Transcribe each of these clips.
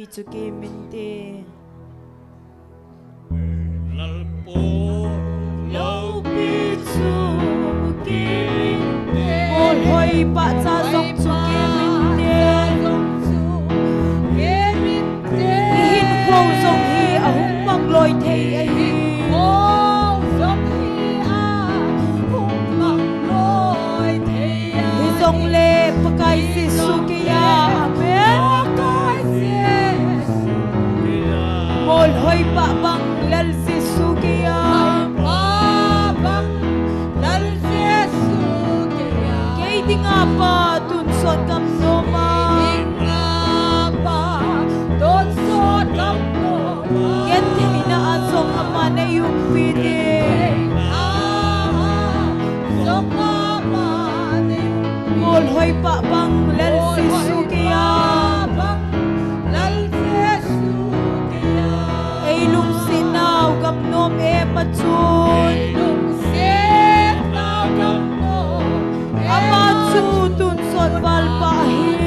to Kiminte. Lalpo Laupi to Kiminte. Mol hoi pa sa song to Kiminte. Ihin ko song hi ahung magloy te ahi. Song le pakai si sukiya amen. Mol hoi pa bang lal si sukiya. Kay di nga pa tunsod kam noma. Yan tay na asong ama na yung pide. Mol hoi pa bang lal si sukiya. Ay lung sinaw kam nom e matsun. Ama tutun sot balpahin.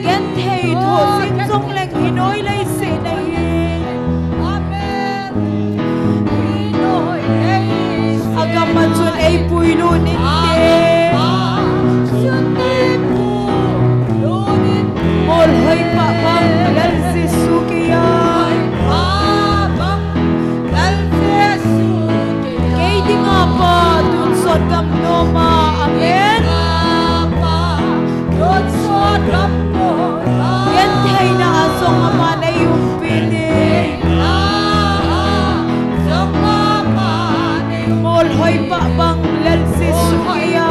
Gen thay tho sin song leng hinoy lay sinahin. Agam matsun ay puilo ninte. Mol hoi pa bang lal si sukiya. Kay di nga pa tunsod kam noma amen. Yan tay na asong ama na yung pili. Mol hoi pa bang lal si sukiya.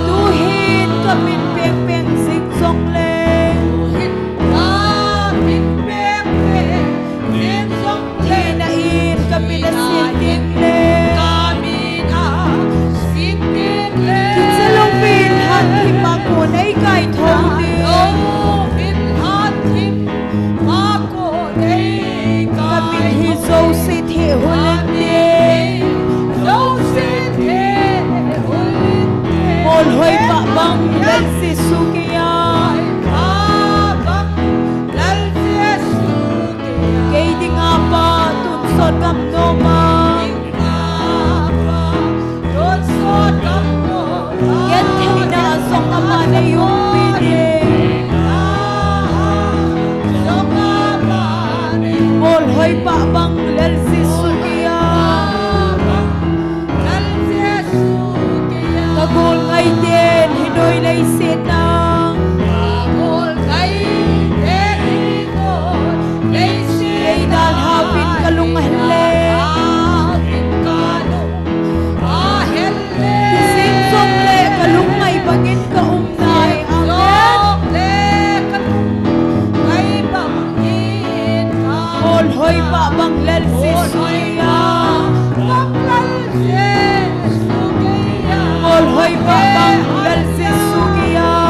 Tuhin kamit peng sing song leng. Hinain kami na siting leng. Kinsalong pinhan himakon ay kahit holding. Kami hiso siti hulindi. Mol hoi pa bang lal si sukiya. Kay di nga pa tunsod kam noma. Yan tay na asong ama na yung pili. Mol hoi pa bang lal si sukiya. Kagul ngay din hinoy lay sinang. Kay dalhapin kalungahle. Sinsong le kalungay bangin kaumnay amen. Mol hoi pa bang lal si sukiya. Mol hoi pa bang lal si sukiya.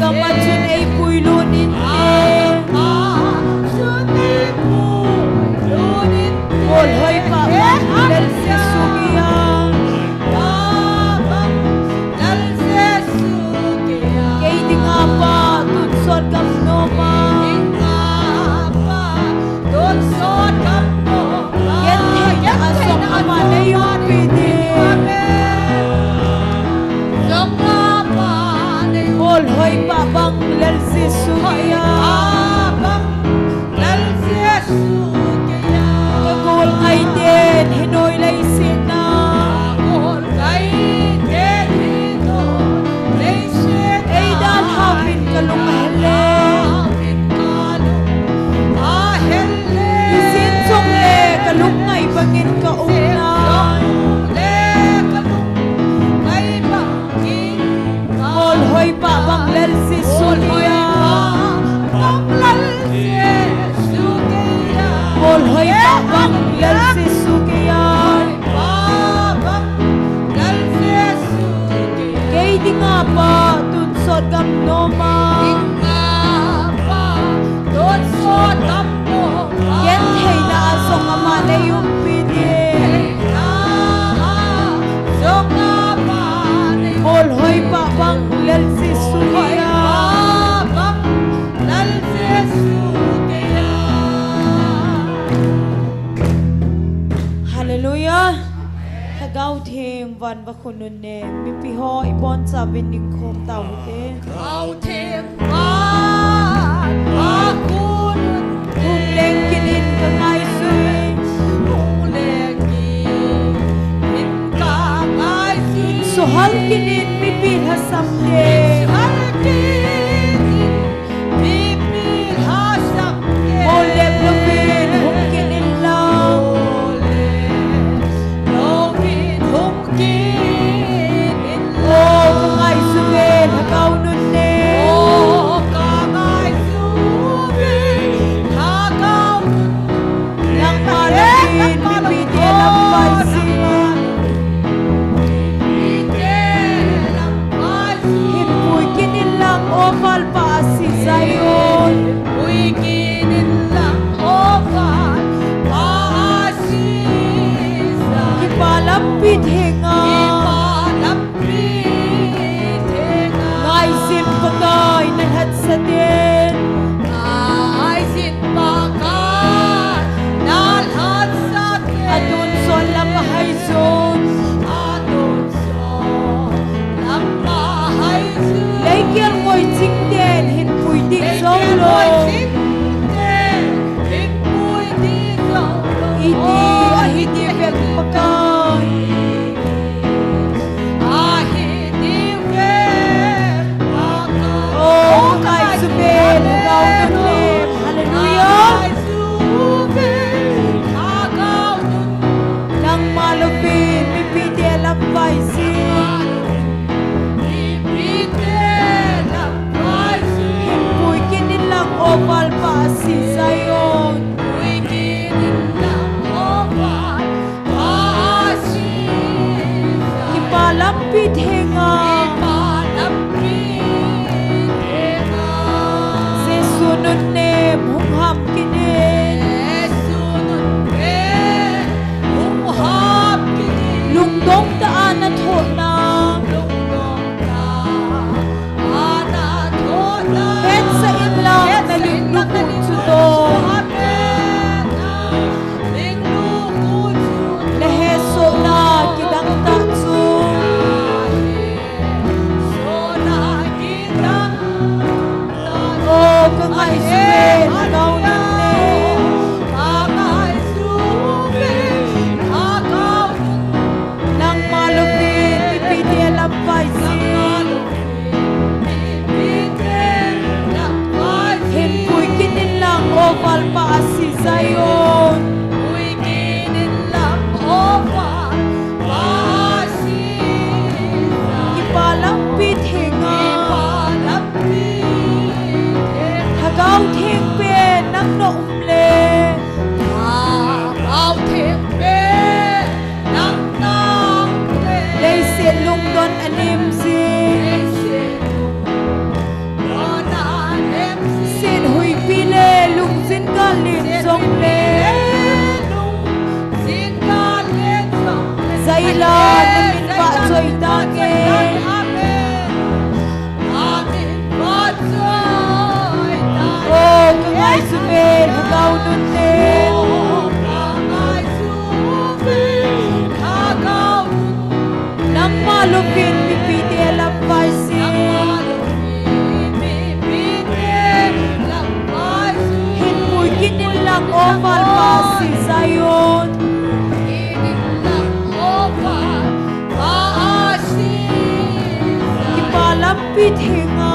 gamat sun ay puylunin Bolhoy pa bang dal si sugiyang kay di nga pa tunsod kamnoma yan na asong ama na yung pidi Bolhoy pa bang dal si sugiyang kagol ay din hinoy laysin na ay dal hapin kalungahali isin songle kalungay bangin kauna Bolhoy pa bang lal si suliya Bolhoy pa bang lal si sukiya kay di nga pa tunsod kamnoma yan hay na asong ama na yung pidi Bolhoy pa bang lal si suliya Hallelujah. Hagaw ting van bakunun ne mipiho ibon sa bining kom tawte. Huleng kinin kangay sui. Sohal kinin mipilha samde. Olem lupin hum kinin lang. Oh, kangay subel hagaw nun ne. Nang malapin bibigyan ang pansin. Hipoy kinilang opal pa si Zion. Kipalapit hinga. Ngaisin pagay nalhat sa din. Adun son lapahay zon. Laikyal ko'y zingden hinpoy di solo. Iti ahidi bek pagay. Oh, kay subel hagaw nun hallelujah. Nang malupin pipiti alam paisin. Himpuy kinilang opal pa si Zion. Kipalampit hinga. Si sunod ne mungham kinin. Lungdong daan at hona. Het sa inlang nalulukod sudong. Leheso na kidang tatso. Oh, kangay subel hagaw nun ne. Nang malupit pipiti alam paisin. Hinpoy kinilang opal pa si Zion. Kipalampit hinga. Hagaw tingpin nang naumle. Laysin lungdon animsi. lampi thinga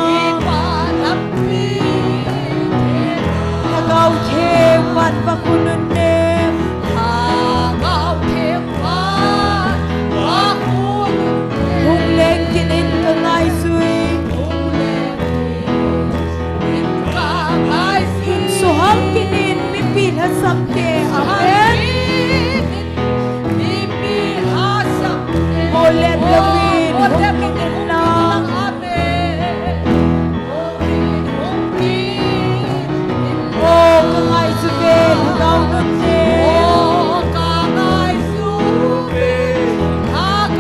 hagau them wan va kunun nem hung leng kin in ka ngai sui hun so ham kin in mi pin ha sam te amen Olet lewin hung kin in lang oh ka ngai su vel hagau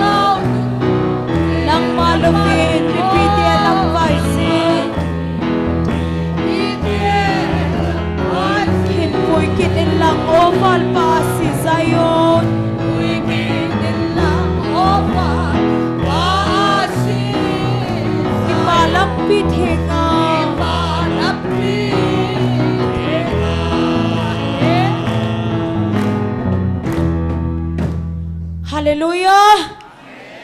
nun nem lang malawin mi piti lang vai si hin pui kin in lang oval pa si Zion Ipalampi thinga Hallelujah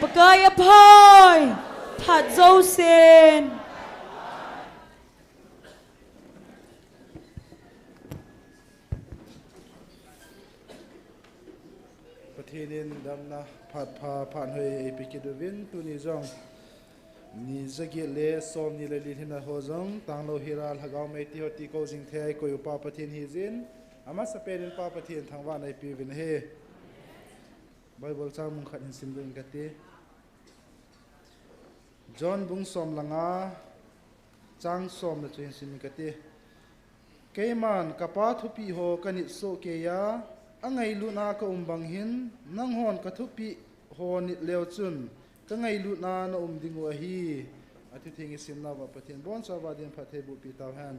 Pagaya phai That dâu sen Patinin damna phat pha phan hoi epikiduvin tuni jong ni zagi le som ni le lithina hojong tanglo hiral hagau me ti hoti ko jing thai ko pa pathin hi jin ama saperin pa pathin thangwa nai pi vin he Bible chang mung khat hin sim ling kati John bung som langa chang som na chen sim kati Keiman kapa thupi ho kanit so ke ya angai luna ka umbang hin nang hon ka thupi ho nit leo chun ka ngai luna na ding wa hi ati thingi sim na wa pathin bon sa wa din phathe bu pi taw han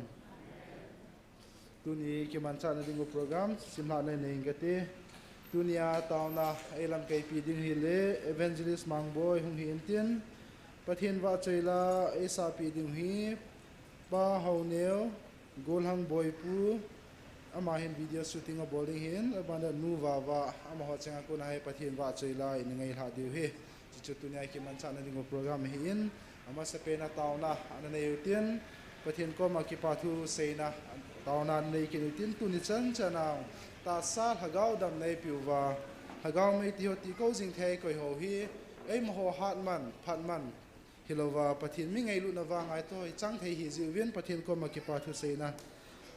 tuni ki man cha na ding program sim la nei nei ngate tunia tauna elam kai pi ding hi le evangelist mangboy hung hi tin pathin wa chaila esa pi ding hi pa hauneo golhang boy pu ama hin video shooting a bowling hin abanda nu wa ama ho changa ko na hai pathin wa chaila in ngai la diu he chu tunia ki man cha na ding program hi in ama se pe na tauna ana nei tin pathin ko ma ki pa thu seina tauna nei ki tin tu ni chan chana ta sa hagau dam nei piwa hagau mai ti hoti ko jing thai ko ho hi ei mo ho hat man phat man hilowa pathin mi ngai lu na wa ngai to chang thei hi ji wen pathin ko ma ki pa thu seina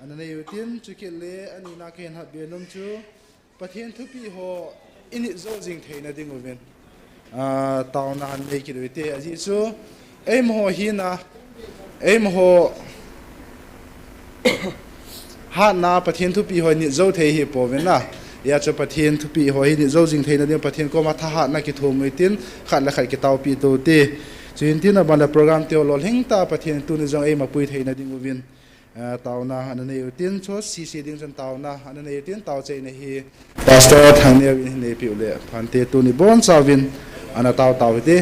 ana nei tin chu ke le ani na ken ha be nom chu pathin thu pi ho ini zo jing thei na ding wen taw na han nei ki ru te aji chu ei mo hi na ei mo ha na pathin thu pi ho ni zo thei hi po wen na ya chu pathin thu pi ho hi ni zo jing thei na ding pathin ko ma tha ha na ki thum mai tin khat la khat ki taw pi to te chin tin ba la program te lol hing ta pathin tu ni jong ei ma pui thei na ding wen taw na an nei tin cho si si ding jan taw na an nei tin taw chei na hi pastor thang ne nei pi le phan te tu ni bon sa win ana taw taw te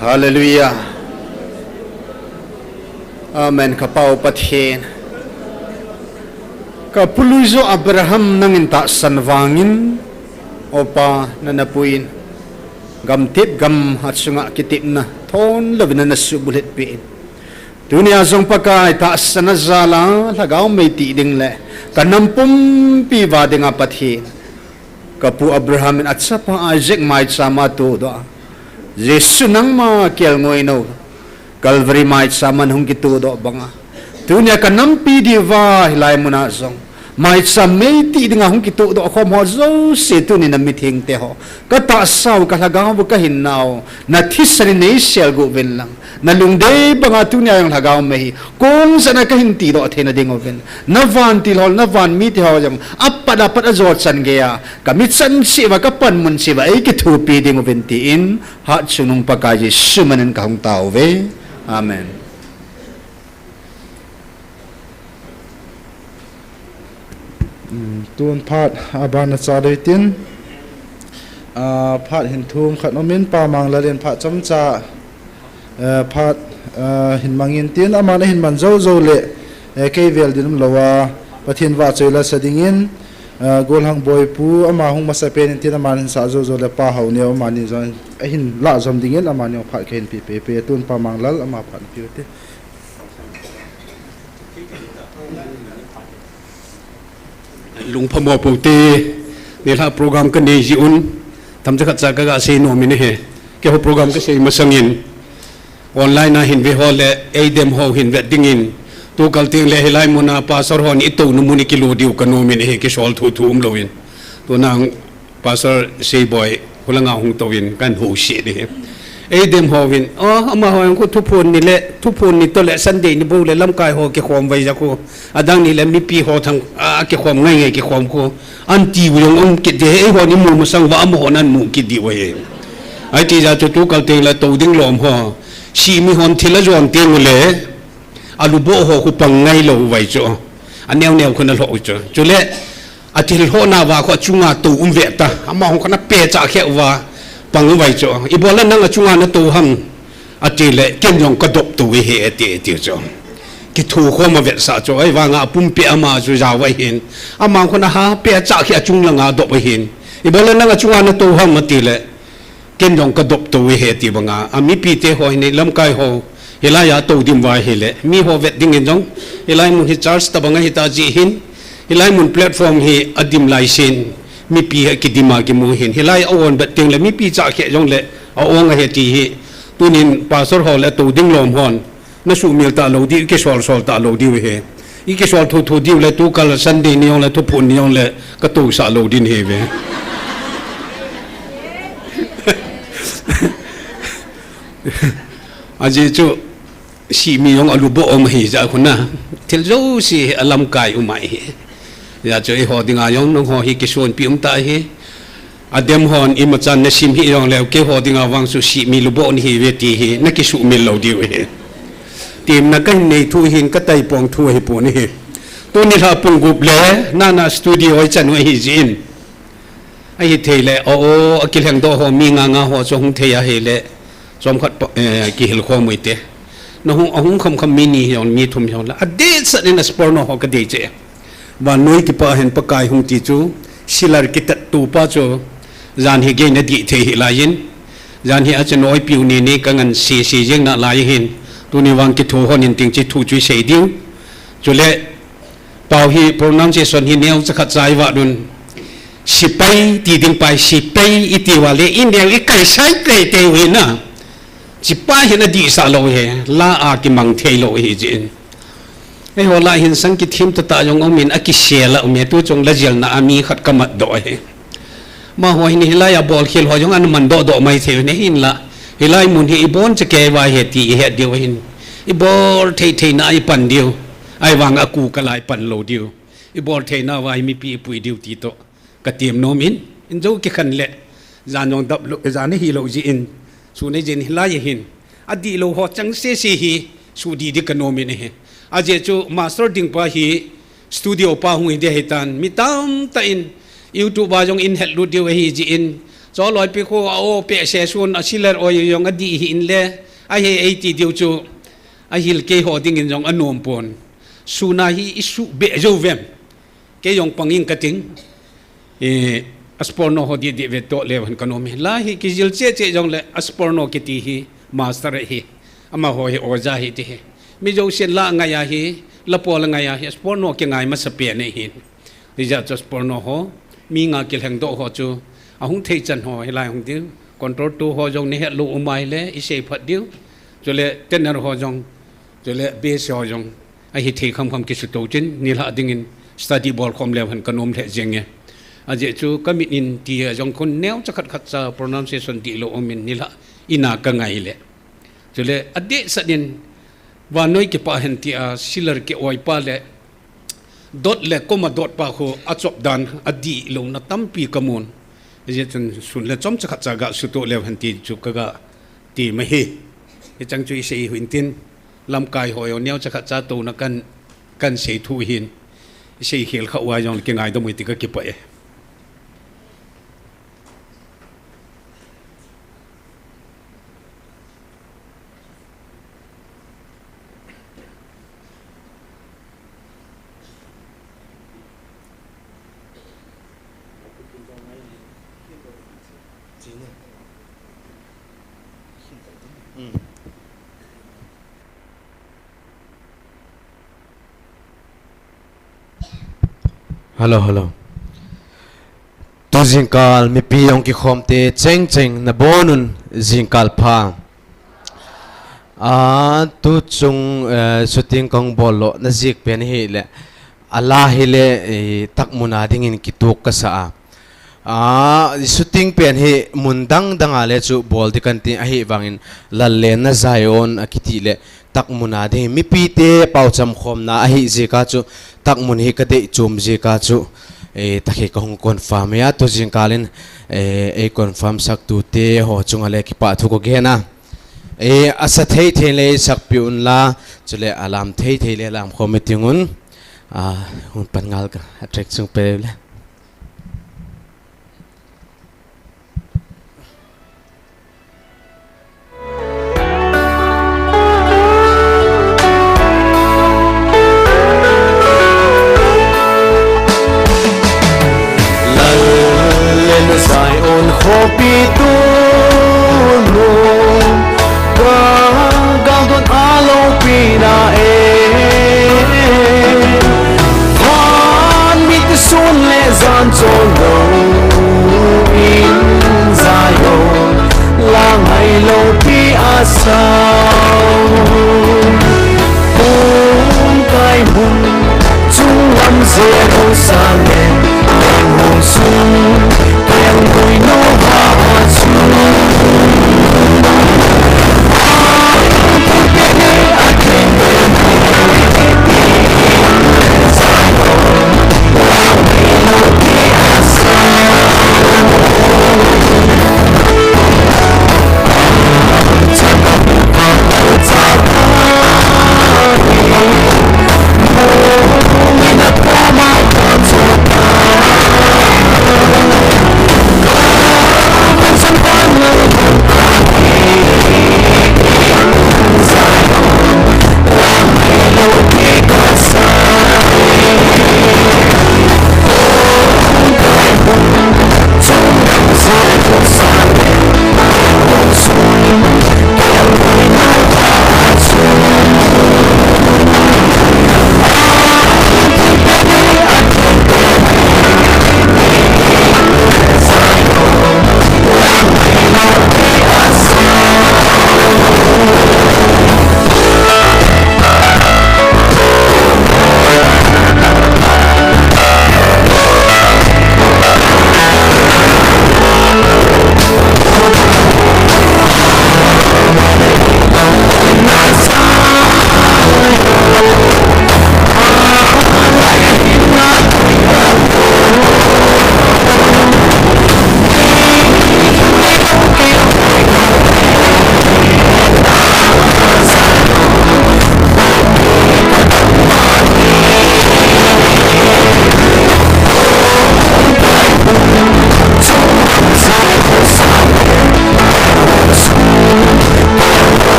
Hallelujah. Amen. Kapau pathin. Kapuluzo Abraham nang inta sanwangin opa nanapuin. Gamtip gam at sunga kitip na ton labi na nasubulit piin. Dunia zong pagka itaas na zala lagaw may tiiding le. Kanampum piva ding apathin. Kapu Abraham at sa pa Isaac may sama todo. Yesu nang makial ngoy no Calvary might saman hong kitudo banga tunya kanampi diva hilay mo na zong might sa may ti nga hong kitudo ako mo zo situ ni namithing teho katasaw kalagaw kahinaw na tisrinesial govin lang nalungde banga tunya yung lagaw may kung sana kahintido at hinadingovin na van tilhol na van mitihaw yung dapat azot san gaya kamit san siwa kapan mun siwa ay kitupi ding uventiin hat sunung pagkaji sumanan kahong tao ve amen. Tuan pat aban tsaritin pat hintum khanomin pa manglalin pat chamcha pat hin mangin tin amana hin man zo zo le keivel dinum lawa pathin wa choila sadingin gol hang boy pu ama hung masapen tin aman sa zo zo le pa haw ne amani zon hin la zom dingin amani phat khen pi pe tun pa manglal ama phat pi te lung phamo pote ne la program ka ne ji un tam ja khat cha ka ga se no mi ne he ke ho program ka se masangin online na hin ve ho le aidem ho hin ve dingin tu kal ting le helai muna pastor hon itu nu muni kilo diu ka no mi ne he ke sol thu thu loin to nang pastor sei boy hulanga hung towin kan ho she de aidem ho win ama ho ko thu phun ni to le sunday ni bu le lam kai ho ke khom vai ja ko adang ni le mi pi ho thang ke khom ngai ngai ke khom ko an ti yong om ke de e ho ni mu masang wa am ho nan mu ki di we ai ti ja tu kal te la to ding lom ho si mi hon thila jong teng le alu bo ho ku pang ngai lo vai cho an neu khona lo cho chu le atil ho na wa ko chunga tu ve ta ama ho kana pe cha khe wa pang vai cho ibola nang chunga na tu ham atile ken jong ka dop tu he ati ti cho ki thu kho ma vet sa cho ai wa nga pum pe ama ju ja wa hin ama khona ha pe cha khe chung la nga dop hin ibola nang chunga na tu ham atile ken jong ka dop tu he ti banga ami pi te ho ni lam kai ho hela ya to dim wa hele mi ho vet ding en jong helai mun hi charge ta banga hi ta ji hin helai mun platform hi adim lai sin mi pi ki dima ki mu hin helai awon bet ting le mi pi cha khe jong le awong he ti hi tunin pastor ho le to ding lom hon na su mil ta lo di ke sol ta lo di we he i ke sol thu di le tu kal sunday ni yong le tu phun ni yong le ka tu sa lo din he we aje chu si mi yong alu bo om hi ja khuna thil zo si alam kai umai hi ya cho ho dinga yong nong ho hi ki son pi ta hi adem hon imachan na sim hi yong le ke ho dinga wang su si mi lu bo ni hi ve ti hi na ki su mi lo di we tim na kan nei thu hin ka tai pong thu hi pu ni to ni ha pung gup le na studio ai chan we hi jin ai thei le akil hang do ho mi nga ho cho hung thei ya he le som khat ki hil kho mui te no hung khom mini yon mi thum yon la ade sa in a sport no ho ka de che ba noi ki pa hen pa kai hung ti chu silar ki tat tu pa cho zan hi ge na di the hi la yin zan hi a che noi piu ni ni ka ngan si jeng na la yin tu ni wang ki thu hon in ting chi thu chui sei diu chu le pau hi pronunciation hi neu cha khat chai wa dun si pai ti ding pai si pai iti wa le in dia li kai sai kai te wi na chỉ ba hiện là đi xa lối hè la cái măng thề lối hi chứ ấy họ lại hiện sang cái thêm tất cả trong ông mình cái xe là ông tu trong là giờ na ami khát cầm mặt đôi mà họ hiện lại à bol khel họ trong anh mình đôi mai thế này hiện là hiện lại muốn hiện bốn chỉ kề vài hết thì hết điều hiện bol thề na ai pan điều ai vang aku cái lại pan lô điều bol thề na vài mi pi pui điều tí to cái tiệm nom in dấu cái khăn lệ dàn trong tập lục dàn này hi lô gì in su ne jen hilai hin adi lo ho chang se si hi su di di kanomi ne he aje chu master ding pa hi studio pa hu de hetan mi tam ta in youtube ba jong in hel lu de hi ji in cho loi pi kho o pe se sun a siler o yong a di hin le a he 80 diu chu a hil ke ho ding in jong anom pon suna hi isu be jo vem ke yong panging kating asporno ho di ve to le han kanomi la hi ki jil che jong le asporno ki ti hi master hi ama ho hi oja hi ti mi jo sen la nga ya hi la pol nga ya hi asporno ke ngai ma sa pe ne hi ri ja asporno ho mi nga kil hang do ho chu a hung thei chan ho hi lai hung tiu control tu ho jong ne he lu umai le i se phat diu cho le tener ho jong cho le be so jong a hi thei kham ki su to chin ni la ding in study ball khom le han kanom the jeng ye a je chu kamit in ti jong kon neu chakhat khat cha pronunciation ti lo omin ni la ina ka ngai le cho le ade sadin wa noi ke pa hen ti a silar ke oi pa le dot le koma dot pa ho achop dan adi lo na tampi kamun je chun sun le chom chakhat cha ga su to le han ti chu ka ga ti ma hi e chang chu sei huin tin lam kai ho yo neu chakhat cha to na kan sei thu hin sei hel kha wa jong ke ngai do moi ti ka ki pa e Hello. Tu jingkal mi piyong ki khomte cheng na bonun jingkal pha. Tu chung shooting kong bolo na zik pen hi le. Allah hi le takmuna dingin kituk ka sa. Shooting pen hi mundang danga le chu bol di kanti ahi wangin lalle na zayon akiti le. Takmuna ding mi pite paucham khomna ahi zika chu takmun hi kade chum zika chu takhi kong confirm ya to jingkalin confirm sak tu te ho chungale ki pa thu ko gena asa thei le sak piun la chule alam thei le lam khometingun hun pangal ka attract chung pe le Kopi tuno gagang don alo pina van mit sun le zan cholo in zayon la ngai lo pi asa kai mun chung lam se ho sang hong sun yang tôi nó vào xuống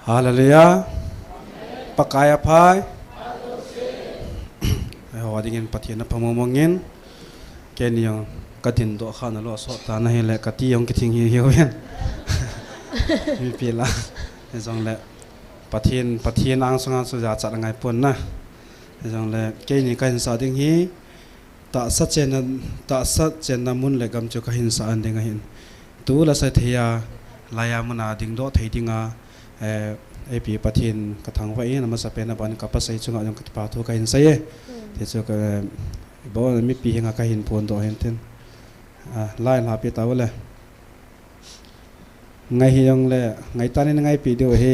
Hallelujah. Pakaya pai. Ho dingin pathian na pamomongin. Ken yang katin do khana lo so ta na hele kati yang kiting hi hian. Mi pila. Jong le pathian ang songa su ja chat ngai pon na. Jong le ke ni kan sa ding hi ta sa chen na mun le gam chu ka hin sa an ding hin. Tu la sa thia laya muna ding do thei dinga pi pathian ka thang vai na ma sa pe na ban ka pa sai chunga jong ka pa thu ka hin sai e. Te chu ka bo mi pi hinga ka hin pon do hen ten lai la pi ta wala ngai hi yong le ngai ta ni ngai pi do he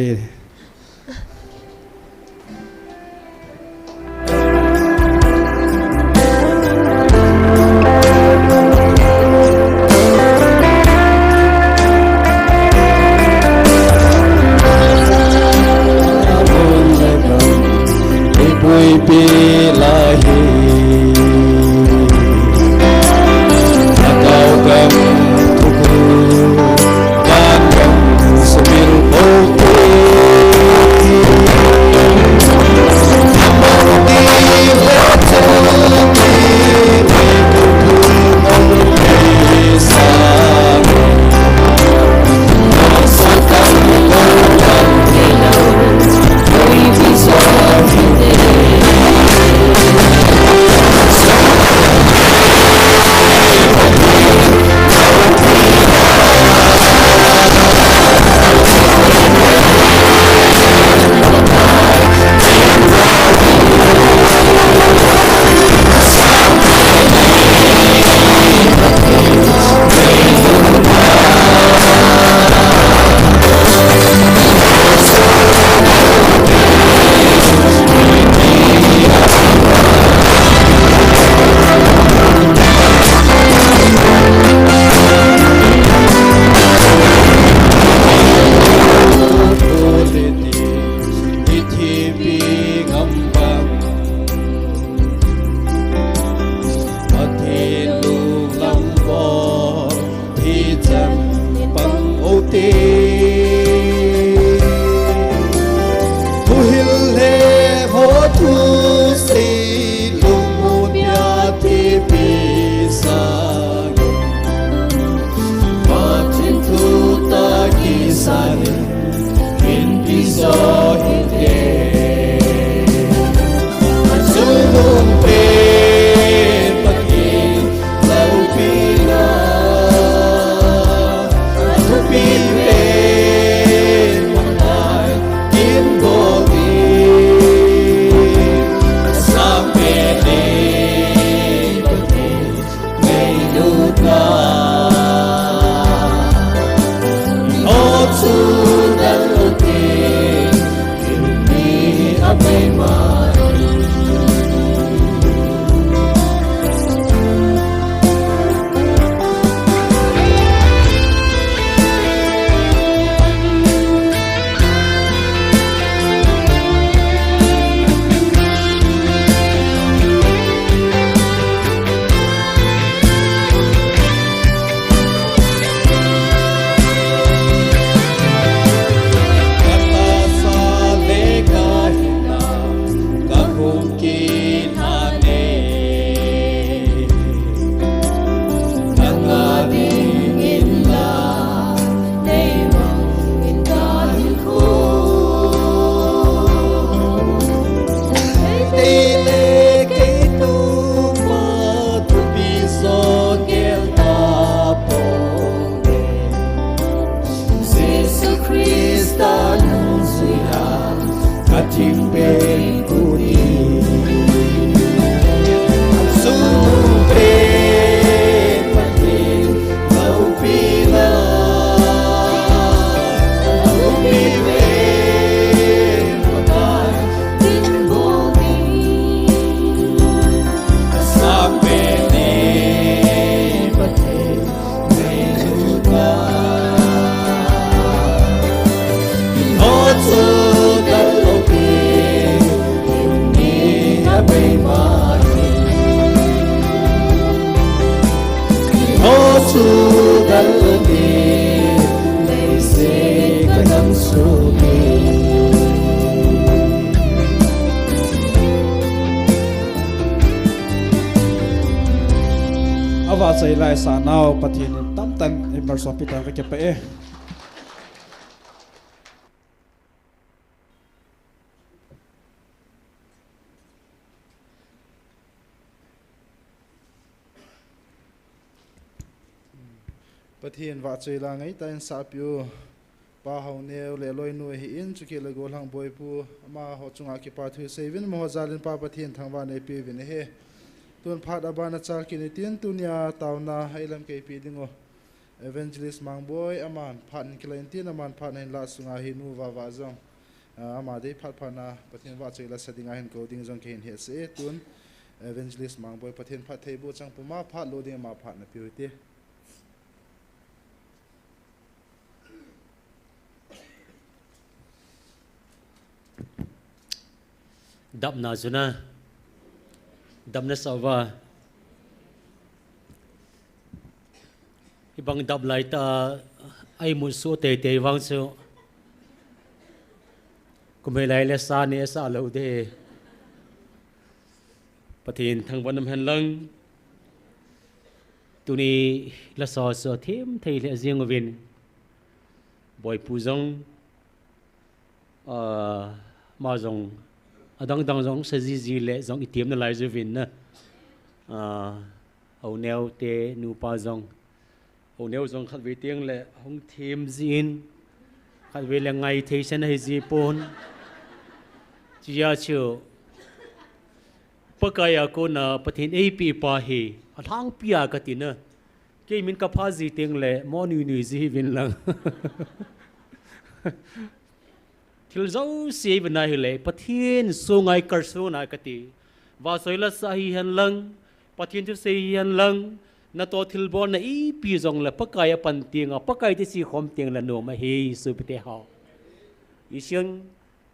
chạy lại sa nào bắt thiên tâm tan em bảo số pitan cái pe But he and Vachela Naita and Sapio Bahoneo Leloino he in to kill a golang boy poo Ma Hochungaki part who saving Mohazalin Papatin Tangvan Epi in he. Don't part abana chalkinitin Tunia Taona Hilam KP Dingo Evangelist Mangboy Aman Patan Kilantin Aman Patan Lasunga Hinu Vavazong Amade Patpana Patin Vachela setting I and coding on Kane here say Tun Evangelist Mangboy Patin Pat table Changpuma Pat loading my partner purity. Đập na zuna đập na sawa ibang đập lại ta ai muốn số tê tê vang số cũng hay lại là sa nè sa lâu thế bắt hiện thằng văn nam hàn lăng tụi này là so thêm thầy là riêng ở bên bồi pu dòng mà dòng đang dòng sẽ gì lệ dòng ít tiêm nó lại rồi vin nè hậu neo tê nu pa dòng hậu neo dòng khát về tiếng lệ không thêm zin khát về là ngày thấy sẽ hay gì pon chỉ là chiều pakai aku na patin AP pa hi athang pia ka tin ke min ka pha ji tiếng lệ mo nu ji vin lang thil zo si bên này lệ pathin so ngai kar so na kati wa soila sahi han lang pathin chu sei han lang na to thil bon na i pi zong la pakai pan tiang pakai ti si khom tiang la no ma hi su pite ha i sian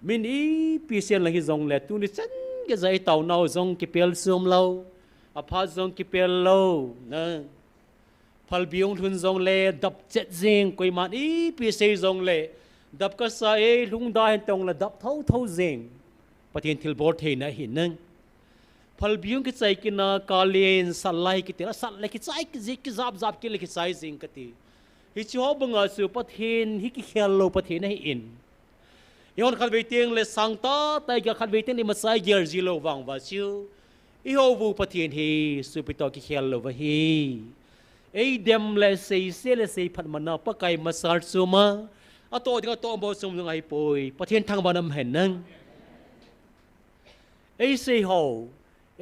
min i pi sian la hi zong le tu ni chan ke zai tau nau zong ki pel sum lo a pha zong ki pel lo na phal biong thun zong le dap chet jing koi man i pi sei zong le đập cái sai lung đai tông là đập thâu zeng patien thil bor the na hin nang phal biung ki chai ki na kalien salai ki tela sal ki chai ki zik ki zap ki le ki chai zing ka ti hi chu banga su patien hi ki khel lo patien hi in yon khal ve tieng le sang ta tai ka khal ve tieng ni ma sai ger ji lo wang wa chiu i ho bu patien hi su pi to ki khel lo wa hi ei dem le sei se le sei phat mana pa kai ma sar su ma a to dinga to bo sum ngai poi pathian thang ba nam hen nang ei sei ho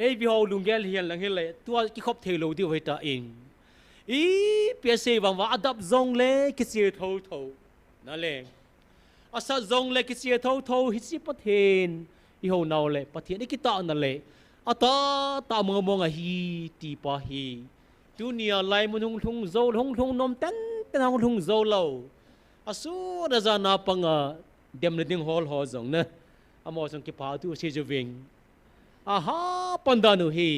ei bi ho lung gel hian lang hele tua ki khop thelo di hoi ta in i pe sei wang wa adap zong le ki si tho na le asa zong le ki si tho hi si pathian i ho naw le pathian ki ta na le ata ta mo nga hi ti pa hi dunia lai mun thung zo thung nom tan hong thung zo lo asu raza na panga dem le ding hol ho zong na amo song ki pa tu se joving aha pandanu hi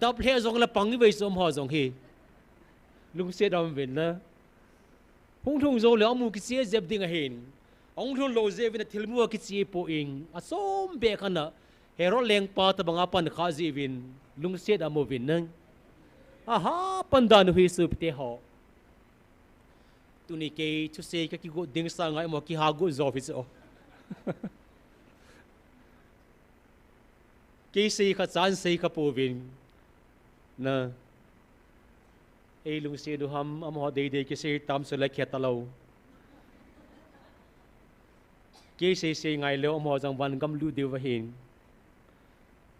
dap le zong la pang ve som ho zong hi lung se dam ven na hung thung zo le amu ki se zeb ding a hin ong thun lo ze vin thilmu ki chi po ing asom be khana hero leng pa ta banga pan kha ji vin lung se da mo vin nang aha pandanu hi su pte ho tuni ke chu se ka ki go ding sa ngai mo ki ha go zo fi so ke se ka chan se ka po vin na ei lung se du ham am ho de ke se tam se la kheta lo ke se ngai lo am ho jang ban gam lu de wa hin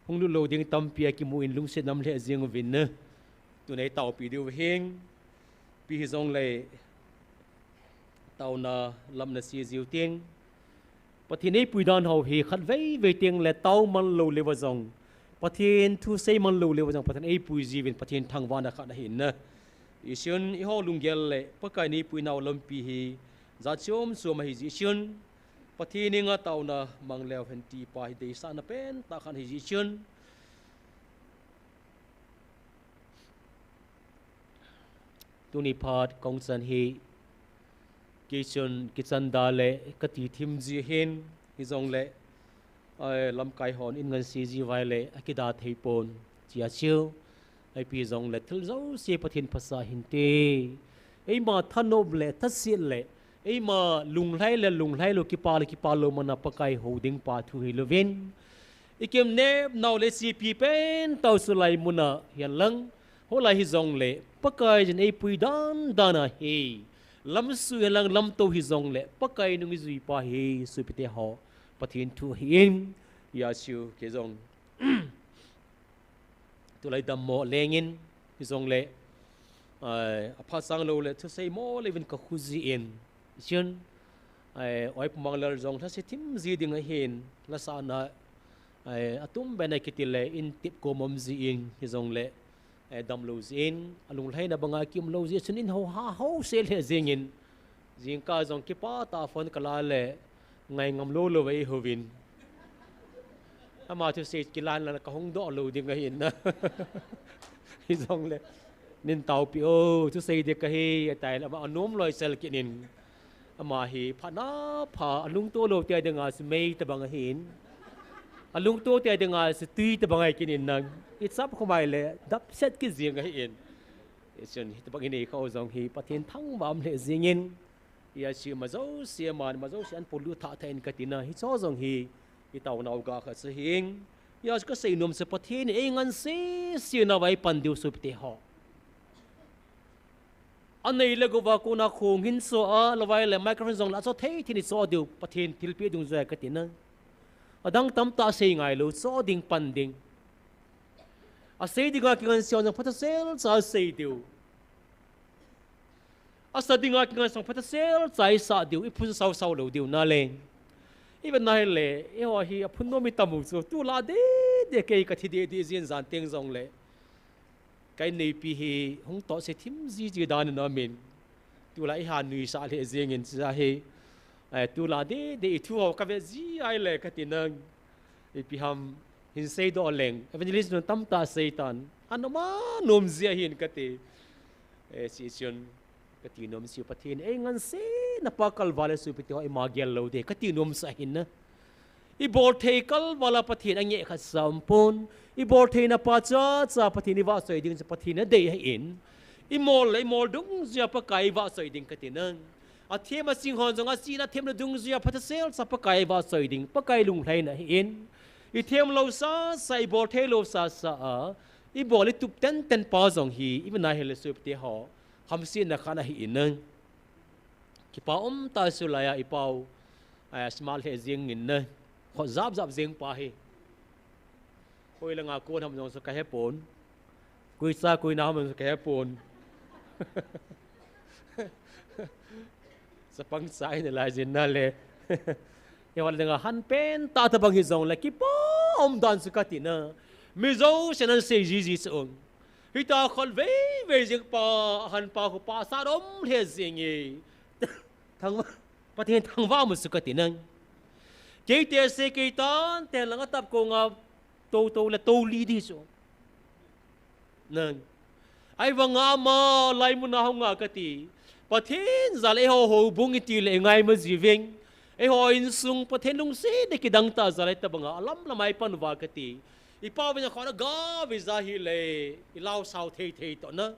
hung lu lo ding tam pia ki mu in lung se nam le jing vin na tu nei tau pi de wa heng pi zong le tàu na lâm na si diêu tiếng, bắt thiên ấy bùi đàn hậu hi khát về tiếng là tàu man lâu lê vào dòng, bắt thiên thu xây man lâu lê vào dòng, bắt thiên ấy bùi gì về bắt thiên thằng van đã khát đã hiện na, ý xuyên ý họ lùng gel lệ, bắt cái này bùi nào lâm pi hi, giá chôm xua mà hi ý xuyên, bắt thiên ấy ngã tàu na mang leo hen ti pa hi để sa na pen ta khăn hi ý xuyên, tu ni phật công san hi kitchen da le kati thim ji hen hi zong le lam kai hon in ngan si ji vai le akida thei pon chia chiu ai pi zong le thil zo se pathin phasa hin te ei ma thanob le thasil le ei ma lung lai lo ki pa lo mana pakai holding pa thu hi lovin ikem ne naw le si pi pen tau sulai muna hian lang holai hi zong le pakai jen ei pui dana he lam su lang lam to hi zong le pakai nung zui pa he su pite ho pathin thu hin ya siu ke zong tu lai dam mo lengin hi zong le a pha sang lo le thu sei mo levin ka khuzi in chen oi pumang lar zong tha se tim zi ding a hin la sa na atum bena kitile in tip ko mom zi in hi zong le dam lo zin alung lai na banga kim lo zi chen in ho ha ho se le zingin jing ka zong ki pa ta phone kala le ngai ngam lo wei hovin ama thu se kilan la ka hong do lo ding a hin na hi zong le nin tau pi o thu se de ka hi tai la ma anom loi sel kinin ama hi phana pha alung to lo te de nga se mei ta bang hin alung to te de nga se tui ta bang ai kinin nang it's up khomai le dap set ki zing a hin chen hi ta bang ni kho zong hi pathin thang bam le zingin ya chi ma zo sia man ma zo sian polu tha thain katina hi cho zong hi i tau nau ga kha se hing ya ka sei nom se pathin e ngan se si na vai pan diu sup te ho anei le go wa ko na khong hin so a lawai le microphone zong la so thei thini so diu pathin thilpi dung zai katina adang tam ta sei ngai lo so ding pan ding a sei dinga ki ngan sion phata sel sa sei diu a sa dinga ki ngan song phata sel sai sa diu i phun sau lo diu na leng even nai le e ho hi a phun no mi tamu so tu la de ke ka thi de zin zan teng zong le cái này pi hi hong to se thim ji dan na min tu la i han nui sa le zeng in sa he tu la de thu ho ka ve ji ai le ka tin nang i pi ham hin sei do leng evangelist no tam ta satan anoma nom zia hin ka te si sion ka ti nom si pathin e ngan se na pa kal vale su pi to i ma gel lo de ka ti nom sa hin na i bor thei kal wala pathin ange kha sampon i bor thei na pa cha pathin ni wa soi ding pathin na de in i mol dung zia pa kai wa soi ding ka ti nang a thema sing hon zonga si na them na dung zia pha sel sa pa kai wa soi ding pa kai lung hlai na in i them lo sa sai bor thei lo sa a i bor li tup ten pa zong hi i na hele su te ho ham si na khana hi in nang ki pa ta su la ya i pau small he jing in na kho zap jing pa hi koi la nga ko ham jong so ka he pon koi sa koi na ham so ka he pon sa pang sai na la jin na le ya wal nga han pen ta ta bang hi zong la ki pom dan su ka ti na mi zo senan se ji song hi ta khol ve jing pa han pa ko pa sa rom le jing yi thang pathin thang wa mu su ka ti nang ke te se ke tan te la nga tap ko nga to la to li di so nang ai wa nga ma lai mu na nga ka ti pathin zal e ho bung ti le ngai ma ji veng e ho in sung pathin lung se de ki dang ta zal ta banga alam la mai pan wa ka ti i pa ba khona ga vi za hi le i lao sao thei to na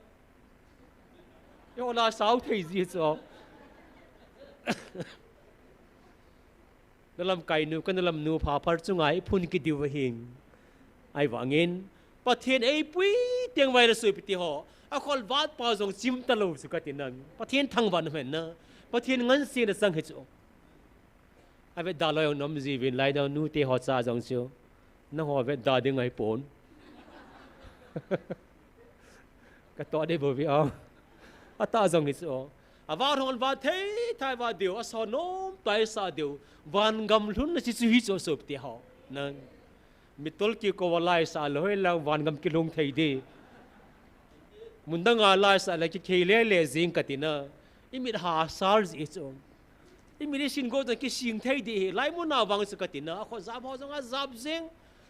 yo la sao thei ji so dalam kai nu kan dalam nu pha par chungai phun ki diwa hing ai wangin pathin ei pui tiang vai la sui piti ho a khol wat pa jong chim ta lo su ka tin nang pathin thang ban men na pathin ngan si na sang he chu ai ve da lo nom ji vin lai da nu te ho cha jong chu na ho ve da ding ai pon ka to de bo vi a ta jong hi chu a va hol va thei thai va dio a so nom tai sa dio van gam lun na chi chu hi chu so ti ho nang mitol ki ko walai sa loi la van gam ki lung thei de mundanga lai sa la ki khele le jing katina imit ha sar ji chu imit sin go ta ki sing thei de lai mu na wang su katina a kho zap ho jong a zap jing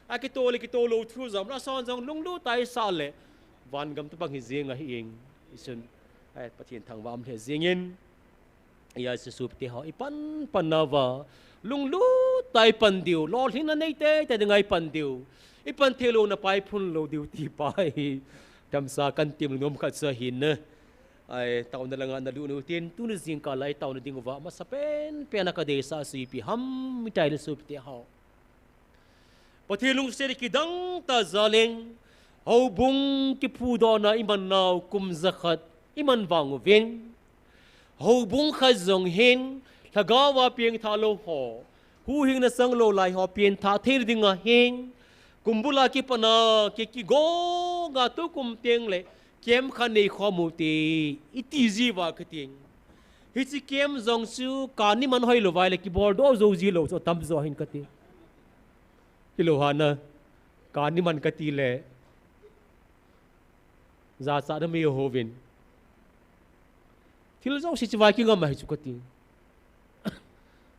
a ki to lo thu zam la son jong lung lu tai sa le van gam ta bang hi jing a hi ing isun ai pathin thang wam the jingin ya se sup ti ho ipan panawa lung lu tai pan diu lo hlinna nei te te ngai pan diu ipan thelo na pai phun lo diu ti pai Tam sa kan tim ngom khat sa hin na ai tau na lang na lu nu tin tu na jing ka lai tau na ding wa ma sa pen na ka de sa si pi ham mi tai su pi te hao pathilung se ki dang ta zaleng ho bung ki pu do na iman naw kum zakhat iman wang ven ho bung kha zong hin thagawa pieng tha lo ho hu hing na sang lo lai ho pien tha thir dinga hing kumbula ki pana ki go nga tu kum tieng le kem khani khomu ti itizi wa khating hi chi kem zong su ka ni man hoi lo vai le ki bor do zo ji lo so tam zo hin kati ki lo hana ka ni man kati le za sa da me ho vin thil zo si chi vai ki ngam mai chu kati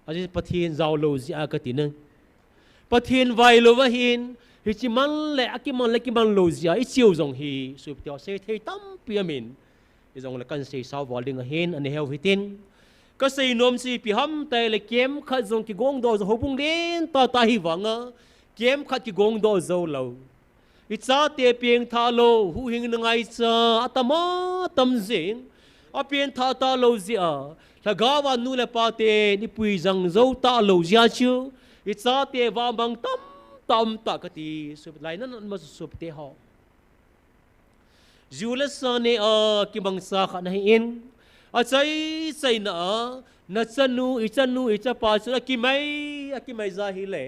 aji pathin zau lo ji a kati nang pathin vai lo wa hin hi chi man le akiman lo zia i chiu zong hi sup tio se thei tam piamin i zong le kan se sau wal ding a hin an heu hitin ka sei nom si pi ham tai le kem kha zong ki gong do zo hobung den ta hi wanga kem kha ki gong do zo lo i cha te pieng tha lo hu hing na ngai cha atama tam zing a pian tha ta lo zia la gawa nu le pa te ni pui zang zo ta lo zia chu i cha te wa bang tam ta kati sup lai nan ma sup te ho jula sane a ki bang sa kha na in a chai na chanu i cha pa chu ki mai za hi le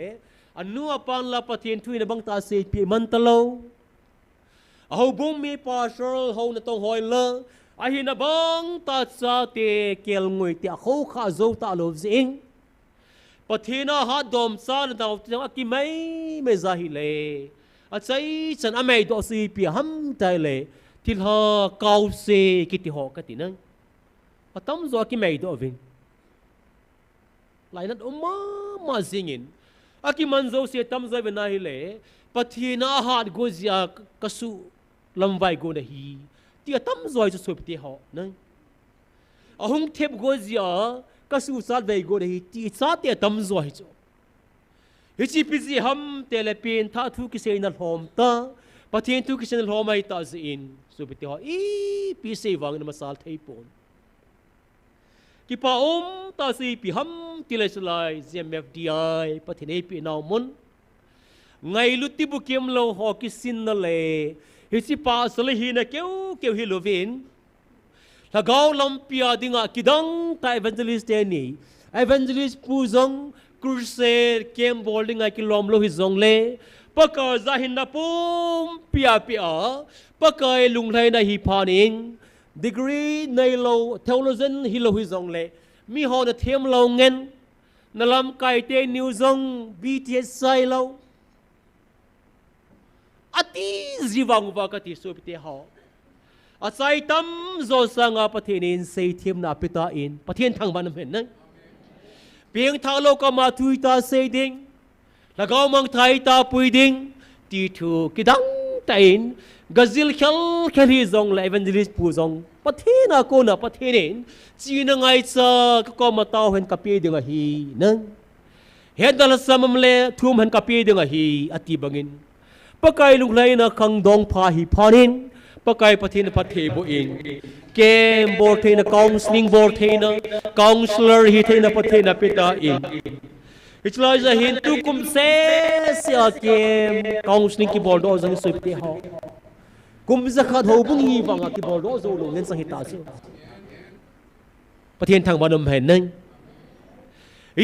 anu apan la pathin thui na bang ta se pi man ta lo a ho bung mi pa shol ho na tong hoi la a hi na bang ta cha te kel ngui te kho kha zo ta lo zing pathina ha dom sa na daw tang ki mai za hi le a chai chan a mai do si pi ham tai le til ha kau se ki ti ho ka ti nang a tam zo ki mai do vin lai na ma zingin a ki man zo se tam zo na hi le pathina ha go zia ka su lam vai go na hi ti a tam zo ju so ti ho nang a hung thep go zia ka su sat ve go hi ti cha te tam zo hi cho hi chi pi ji ham te le pin tha thu ki se na hlom ta pathin thu ki se na hlom ai ta zin su pi te ho i pi se wang na masal thei pon ki pa ta si pi ham ti le slai GMFDI pathin ei pi naw mun ngai lu ti bu kem lo ho ki sin na le hi chi pa sale hi na keu hi lovin Hagaw lampia dinga kidang ta evangelist ni evangelist puzong crusade kem boarding ai kilom lo hi zong le paka zahin na pum pia paka lung lai na hi paning degree nei lo theologian hi lo hi zong le mi ho na them lo ngen na lam kai te new zong BTS sai lo ati ziwang wa ka ti so te ho a chai tam zo sanga pathinin sei thim na pita in pathin thang ban men nang pieng tha lo ka ma thui ta sei ding lagaw mang thai ta pui ding ti thu kidang ta in gazil khel hi zong la evangelist pu zong pathina ko na pathinin chi na ngai cha ko ma taw hen ka pi ding a hi nang hen dal samam le thum hen ka pi ding a hi ati bangin pakai lung lai na khang dong pha hi phanin pakai pathin pathe bo in kem bor theina counseling bor theina counselor hi theina pathina pita in itlai za hin tu kum se kem counseling ki bor do jang su te ho kum za khat ho bung hi wanga ki bor do zo lo nen sang hi ta su pathin thang banam hen nang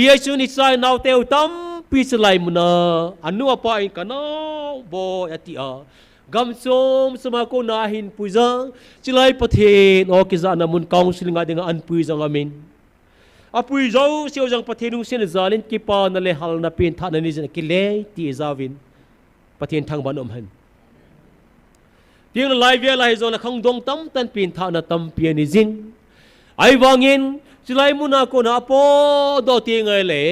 ye chu ni sai naw teu tam pi chlai muna anu apa in kana bo ati a gam som sama ko na hin puja chilai pathin o ki za na mun counseling a dinga an puja ngamin a puja siu jang pathin nu sen zalin ki pa na le hal na pin tha na ni ki le ti zawin pathin thang ban han ting lai ve lai zo na khang dong tam tan pin tha na tam pi ni jin ai wangin chilai muna ko na po do ti ngai le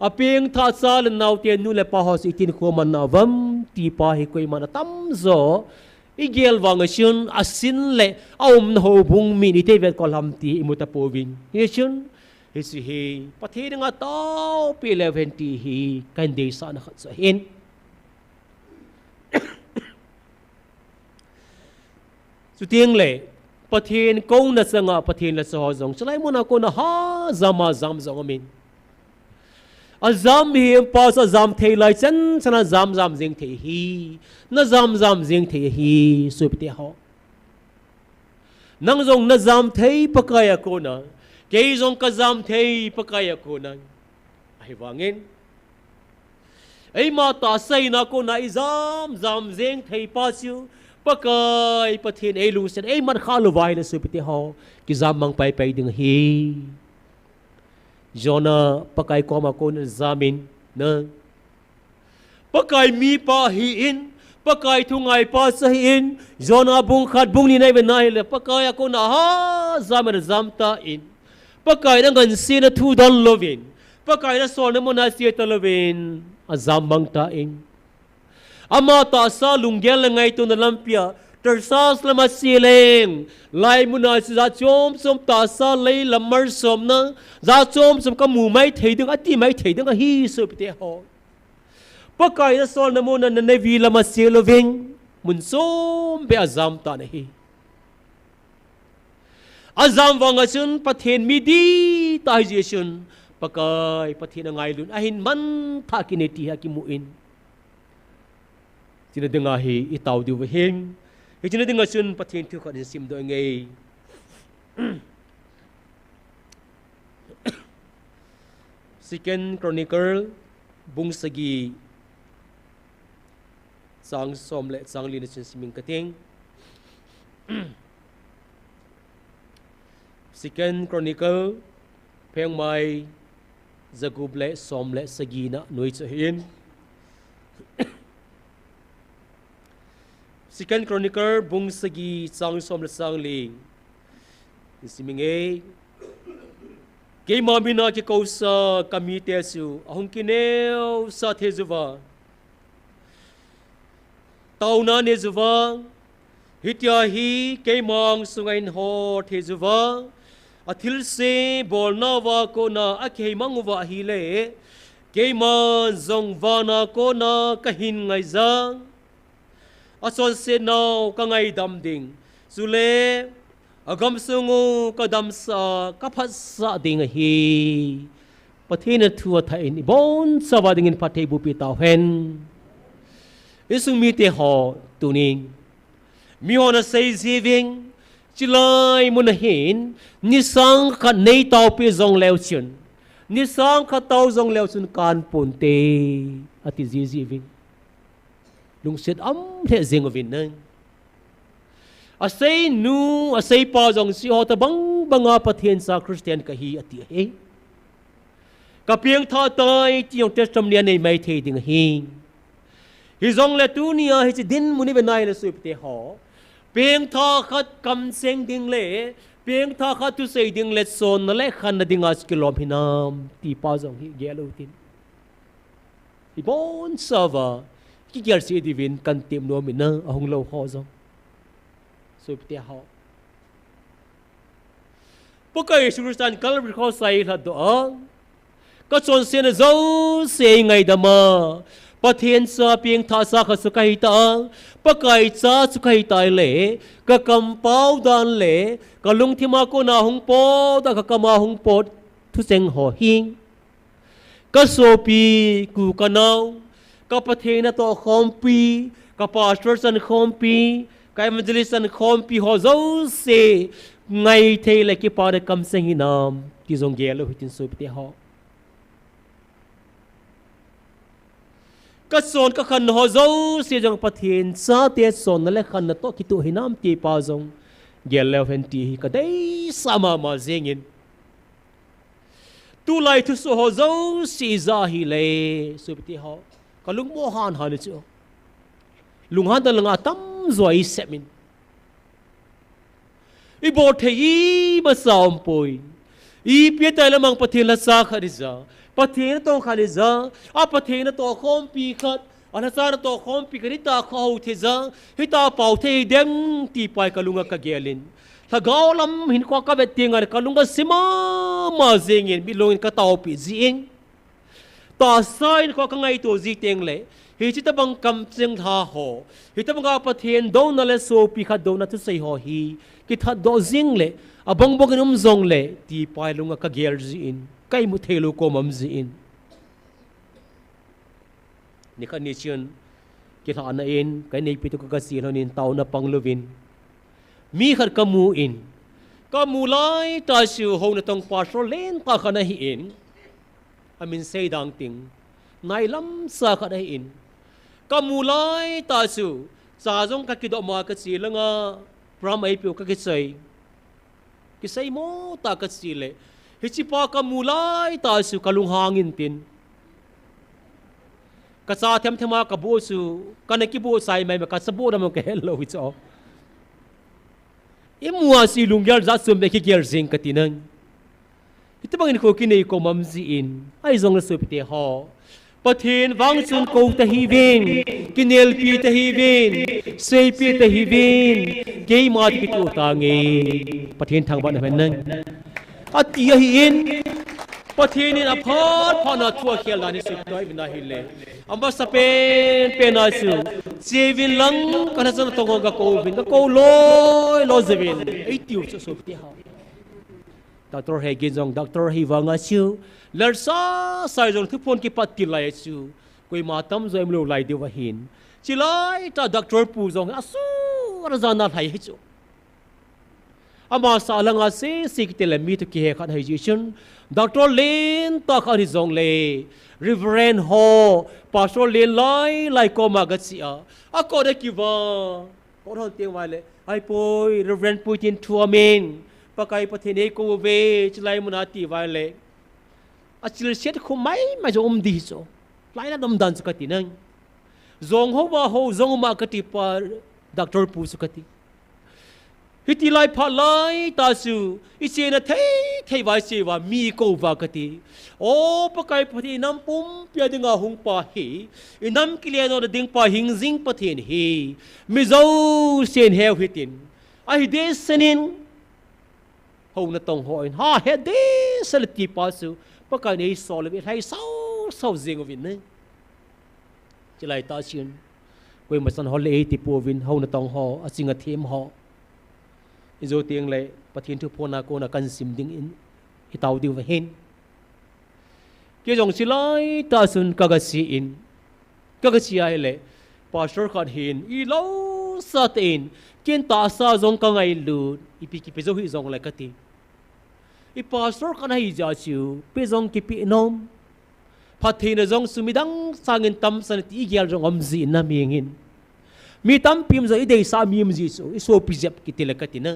a ping tha sa le naw te nu le pa ho si tin ko man na vam ti pa hi koi man tam zo igel wang shun asin le aum ho bung mi ni te vet ko lam ti imuta povin hi shun hi si hi pathi nga taw pi 11 ti hi kan de sa na khat sa hin สุดที่เลยประเทศกงนัสงะประเทศละสหจงฉลายมุนากนะฮาจามาจามจงอามินอาจามเฮียมป้าสจามเทลัยฉันฉนะจามเสียงเทฮีนะจามเสียงเทฮีสุดที่เขานังจงนะจามเทปกายกูนะเกยจงกะจามเทปกายกูนะไอ้วางินไอ้มาตาใส่นักกูนะไอ้จามเสียงเทป้าชิวปกายประเทศไอ้ลุงเสนไอ้มันข้าลวายนะสุดที่เขากิจามมังไปดึงฮีจอนะปกายก็มาคนจามินนะปกายมีป้าฮีอินปกายทุ่งไอป้าสฮีอินจอนะบุงขัดบุงนี่ในเป็นนายเลยปกายก็นะฮะจามันจามตาอินปกายนั่งกันเสียนะทูดันลวินปกายนั่งสอนนะมันเสียตลวินจามบังตาอินอามาตาซาลุงเกลไงตัวนั้นลำเปียตรซาสละมาเสียเลงไลมุนาสิจะจอมสมตาซาเลยละมารสมนะจะจอมสมกับหมู่ไม่เทียดึงอติไม่เทียดึงฮีสุดที่เขาปะกายนะสอนนะมุนันในวีละมาเสียลวิงมุนสมเบียจามตาเนฮีอาจามวังชุนประเทศมีดีตายเจชุนปะกายประเทศไงลุนอาหินมันทักินเตียกิมุอินจินดึงอาฮีอิตาวดูเวหิงจินดึงอาชุนประเทศที่เขาดิซิมโดยไงSecond Chronicle บุงสกีสังสมและสังลินชินสิมิงกติง Second Chronicle เพียงไม่จะกุบและสมและสกีนะหน่วยจะเห็นSecond Chronicle บุงสกีสังสมและสังลิงสิมิงเอเกยมาบินาเกเขาสากามีเตสุอาหุงกินเอวสาเทจุวาตาวนาเนจุวาฮิตยาฮีเกยมังสุงไงโฮเทจุวาอาทิลเซบอลนาวาโกนาอาเคมังวาฮิเลเกยมันจงวานาโกนากะหินไงจังอาสอนเซนาวกะไงดำดิ่งสุเลอากำสงูกระดำสากระพัดสะดิ่งฮีประเทศนั้นทั่วไทยนี่บนสวัสดิ่งประเทศบุปิตาเห็นอิสุมีเตหอตุนิงมีหอนะเซซีวิงจิลายมุนเห็นนิสังขัดในเตาเปจงเลวชุนนิสังขัดเตาจงเลวชุนการปุ่นเตอติซีวิงลุงเสดเทเซงวินนึงอาศัยนูอาศัยป้าจงสิฮอตบังอาประเทศสาคริสเตียนกะฮีอติเฮกับเพียงท่าตายที่ยงเทสตมเนียในไม่เทดิงฮีฮิจงเลตูเนียฮิจดินมุนิเวนายเลสุปเตหอเพียงท่าขัดกำเซงดิงเลเพียงท่าขัดตุเซดิงเลโซนนั่นแหละขันนดิงอาสกิลอมพินามที่ป้าจงฮิเกลูตินฮิบอนซาวากิเกลซีดิวินกันเต็มโนมินะอาหงโลฮอจงสุดที่เขาพวกเขาอิสรุสันกัลบิเขาใส่ละตัวก็ชนเสียนเจ้าเสียงไงดมาประเทศสาเพียงท่าสักสุขัยตาพวกเขาจ้าสุขัยตายเล่ก็กำเป้าดันเล่ก็ลุงที่มาก็นาหงโปแต่ก็กำมาหงโปทุเซงหัวหิงก็โซปีกูกันเอาก็ประเทศนั้นตัวคอมปีก็พาสเตอร์สันคอมปีกายมันจะลิสันคอมพิฮอโซเซไงเทเลกิปาร์คำเซหินามที่จงเกลหิตินสุปเตฮอก็ส่วนก็ขันฮอโซเซจงปะเทนซาเตส่วนนั่นแหละขันนั่นโตคิตุหินามที่ปาจงเกลเลวเห็นที่ก็ได้สามามาเซงินตุไลทุสฮอโซซีซาฮิเลสุปเตฮอก็ลุงโมฮันฮานิจูลุงฮันตะลงอาตั้มzoi semin I bote I masam poi I pieta lamang patila sa khadiza patina to khadiza a patina to khompi khat anasar to khompi kanita khau theza hita pau the dem ti pai kalunga ka gelin thagaulam hin kwa ka betinga kalunga sima ma zengin bilongin ka tau pi zing ta sai ko ka ngai to ji teng le hi chi ta bang kam cheng tha ho hi ta bang pathian do na le so pi kha do na tu sei ho hi ki tha do jing le abang bong zong le ti pai lunga ka ger ji in kai mu thelo ko mam ji in ni kha ni chen ki tha na in kai nei pi tu ka si lo nin tau na pang lovin mi khar ka mu in ka mu lai ta su ho na tong pa so len ta khana hi in amin sei dang ting nai lam sa kha dai in ka mu lai ta su sa jong ka ki do ma ka si langa pram ai pi ka ki sei mo ta ka si le hi chi pa ka mu lai ta su ka lung hangin tin ka sa them thema ka bo su ka ne ki bo sai mai ma ka sa bo da mo ka hello hi cho e mua si lung yar za sum be ki ger zing ka tinang ito bang ko kinay ko mamzi in ay zong la supite ho pathin wang chun ko ta hivin kinel pi ta hivin sei pi ta hivin ke ma ti tu ta nge pathin thang ban ben nang atia hi in pathin in aphat phana thua khel la ni sip toi bina hi le amba sa pen pena su chevin lang kana zan to ga ko vin ka ko lo zevin ai tiu so supite ho Doctor hay ginjong doctor hi wanga chu lersa sai jong thu pon ki pat ti lai chu koi ma tam zo em lo lai de wa hin chi lai ta doctor pu jong asu ra zana thai hi chu ama sa langa se sik te le mi tu ki he khat hai ji chun doctor len ta kha ri jong le reverend ho pastor len lai ko ma ga chi a ko de ki wa ko thon tiang wa le ai poi reverend putin thua men pakai pathine ko ve chlai munati vai le achil set khu mai ma jom di so lai na dom dan su kati nang zong ho wa ho zong ma kati pa doctor pu su kati hiti lai pha lai ta su I se na thei vai se wa mi ko wa kati o pakai pathi nam pum pya dinga hung pa hi inam kile no ding pa hing jing pathin hi mi zo sen heu hitin ai de senin hầu na tông hội ha hết đi sẽ là tiếp bao nhiêu bất cứ này so là biết hay sau riêng của mình đấy chỉ lại ta chuyện quên mà san họ lệ tiếp của mình hầu na tông họ ở sinh ở thêm họ rồi tiếng lệ bắt thiên thu phô na cô na cần sim đinh in cái tàu điều về hen cái dòng chỉ lại ta xin các cái gì in các cái gì ai lệ pastor khát hen i lâu sa tên kiên ta sa dòng các ngày lụt ipi ki pezo hi zong la kati I pastor kana hi ja chiu pezong ki pi nom phathina zong sumidang sangin tam san ti gyal jong omzi na mingin mi tam pim zo I dei sa mi mji so I so pijap ki tilakati na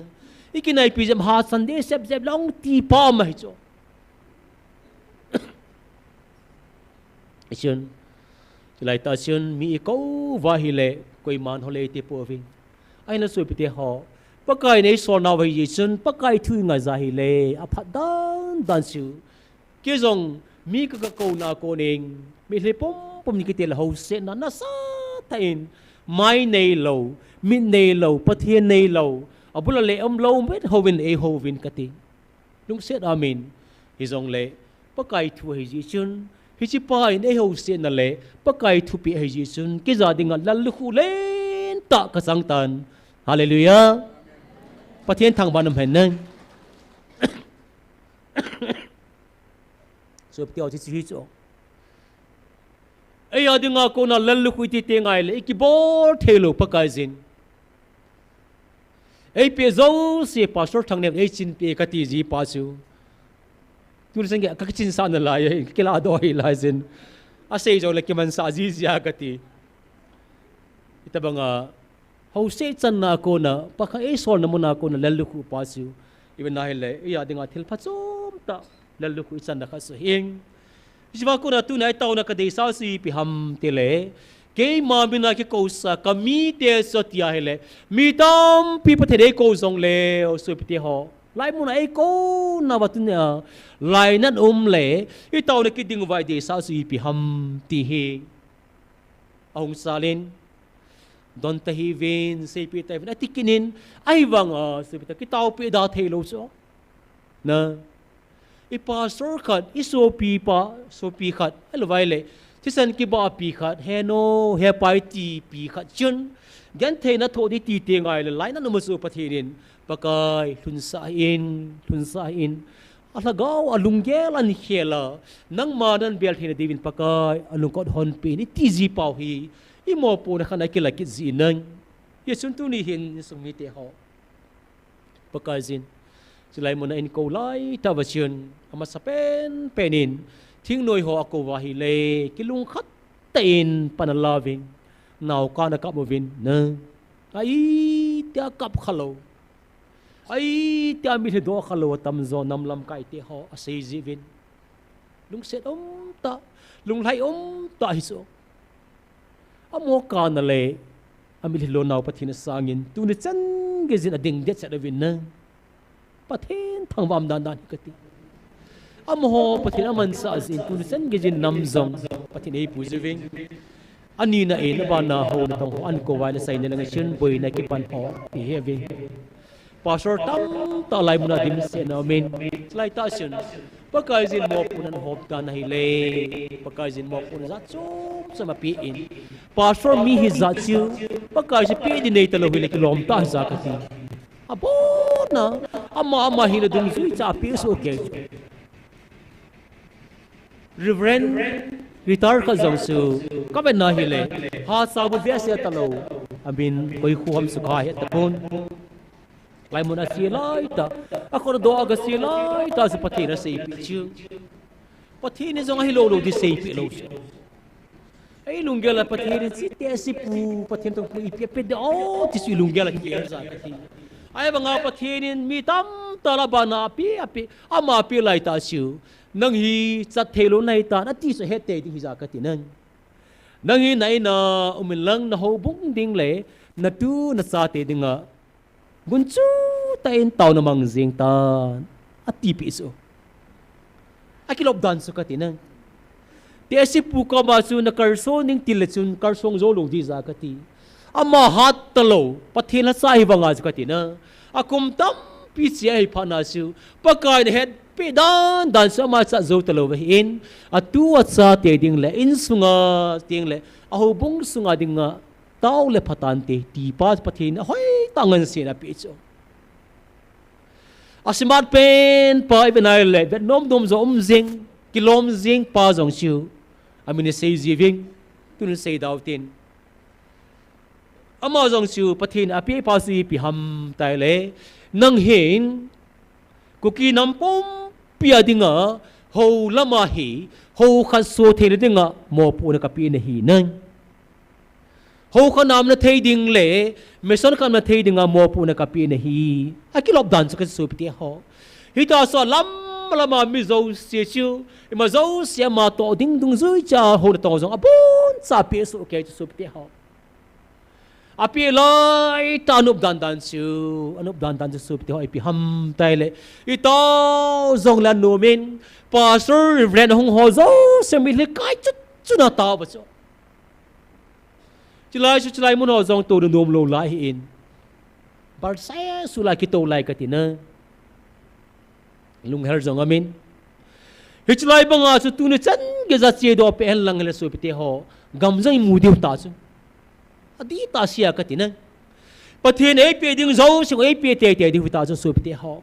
ikinai pijam ha san de sep long ti pa ma hi cho ichun lai ta chun mi ko wa hi le koi man hole te po vin ai na so pite ho pakai nei so na wei chun pakai thui nga za hi le a phat dan su ke jong mi ka ko na ko ning mi le pom ni ki tel ho se na sa tain mai nei lo mi nei lo pathian nei lo abula le lo met hovin e hovin kati lung set amin hi jong le pakai thu hi ji chun hi chi pai nei ho se na le pakai thu pi hi ji chun ke za dinga lal khu len ta ka sang tan hallelujah pathian thang ban nam hen nang so ptiao chi chi cho ai adinga ko na lal khu ti te ngai le ki bor thelo pakai jin ai pe zo se pastor thang ne ai chin pe ka ti ji pa chu tu sang ka chin sa na la ye ki la do hi la jin a sei zo le ki man sa ji ja ka ti itabanga hau se chan na ko na pakha e sol na mona ko na lalu khu pa su even na hele ya dinga thil pha chom ta lalu khu chan na kha su hing jiwa ko na tu nai taw na ka dei sa si pi ham te le ke ma bina ke ko sa ka mi te so tia hele mi tam pi pa the ko zong le o su pi te ho lai mu na e ko na ba tu na lai nan le I taw na ki ding vai dei sa si pi ham ti he ong salin don ta hi vin se pi ta vin atikinin ai wanga se pi ta ki taw pi da thelo so na i pastor khat i sopi khat alwai le thisan ki ba pi khat heno he pai ti pi khat chun gan the na tho di ti te ngai le lai na no su pathinin pakai thun sa in alagaw alunggel an khela nang manan bel thina divin pakai alungkot hon pi ni ti ji pau hi i mo pu na khana ki la ki ji nang yesun tu ni hin sung mi te ho pakai zin silai mo na in ko lai ta wa chun ama sapen penin thing noi ho ako wa hi le kilung khat ten pan loving naw ka na ka mo vin na ai ta kap khalo ai ta mi the do khalo tam zo nam lam kai te ho asai ji vin lung set ta lung lai ta hi so amo ka na le ami lo naw pathina sangin tu ne chan ge jin ading det sa vin na pathen thangwam dan dan kati amho pathin aman sa azin tu sen gejin namzong pathin ei puziving ani na e na ba na ho na tong an ko wala sai na lang shin boy na ki pan ho ti hevi pastor tam ta lai muna dim se na men lai ta shin pakai jin mo punan hop ta na hile pakai jin mo pun za chum sa ma pi in pastor mi hi za chiu pakai ji pi di nei ta lo hile ki lom ta za kati abona ama hina dum zui cha pi so ke reverend ritar ka jong su ka ben na hile ha sa bu via se ta lo amin koi khu ham su kha he ta pon lai mun asi lai ta akor do aga si lai ta se pathina se pi chu pathini jong hi lo di se pi lo ai lungela pathini si te si pu pathin tong pu ipi pe de o ti si lungela ki za ka ai banga pathinin mi tam talabana pi api ama pi lai ta siu nang hi chat thelo nai ta na ti so he te ti za ka ti nang hi nai na umin lang na ho bung ding le na tu na sa te dinga gunchu ta in taw na mang jing ta ati pi so akilop dan so ka ti te si pu ka ma su na karso ning tilachun karsong zo lo di za ka ti ama hat talo pathina sa hi banga ka ti akum tam pi chi ai phana su pakai ne het pe dan sama sa zo talo in atu atsa te ding le in sunga ting le aho bung sunga dinga taw le phatan te ti pa pathin hoi tangan se na pi cho asimat pen pa ibenai le vet nom dom zo jing kilom jing pa jong siu amine sei jiving tun sei daw tin ama jong siu pathin api pa si pi ham tai le nang hin kuki nampom pia dinga ho lama hi ho khan so the dinga mo pu na kapi na hi nang ho khanam na thei ding le meson kan na thei dinga mo pu na kapi na hi akilop dan so ka so pi ho hi ta so lama mi zo se chu ma zo se ma to ding dung zui cha ho na to jong abun sa pi so ke so pi ho api lai ta anup dan su pi ho pi ham tai le i to zong la no min pastor reverend hong ho zo se mi le kai chu na ta ba cho chilai mun ho zong to nom lo lai in bar sa su la ki to lai ka ti na lung her zong amin hichlai banga chu tu ne chan ge za che do pe en lang le su pi ho gam zai mu diu ta chu adi ta sia ka ti na pathen ei pe ding zo sing ei pe te di ta zo su pi ho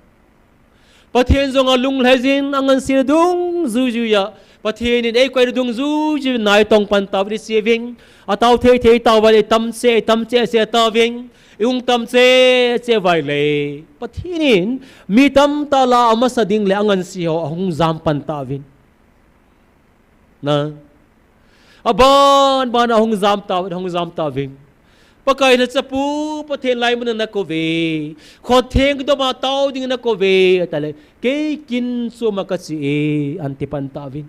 pathen zong a lung lezin angan sir dung zu ya pathen in ei kwai dung zu nai tong pan ta ri saving ataw the taw ba le tam che se ta ving yung tam che vai le pathen in mi tam ta la ama sa ding le angan si ho hong zam pan ta vin na aban ban hong zam ta ving pakai na sapu pathen lai mun na ko ve kho theng do ma taw ding na ko ve atale ke kin so makasi e antipan ta vin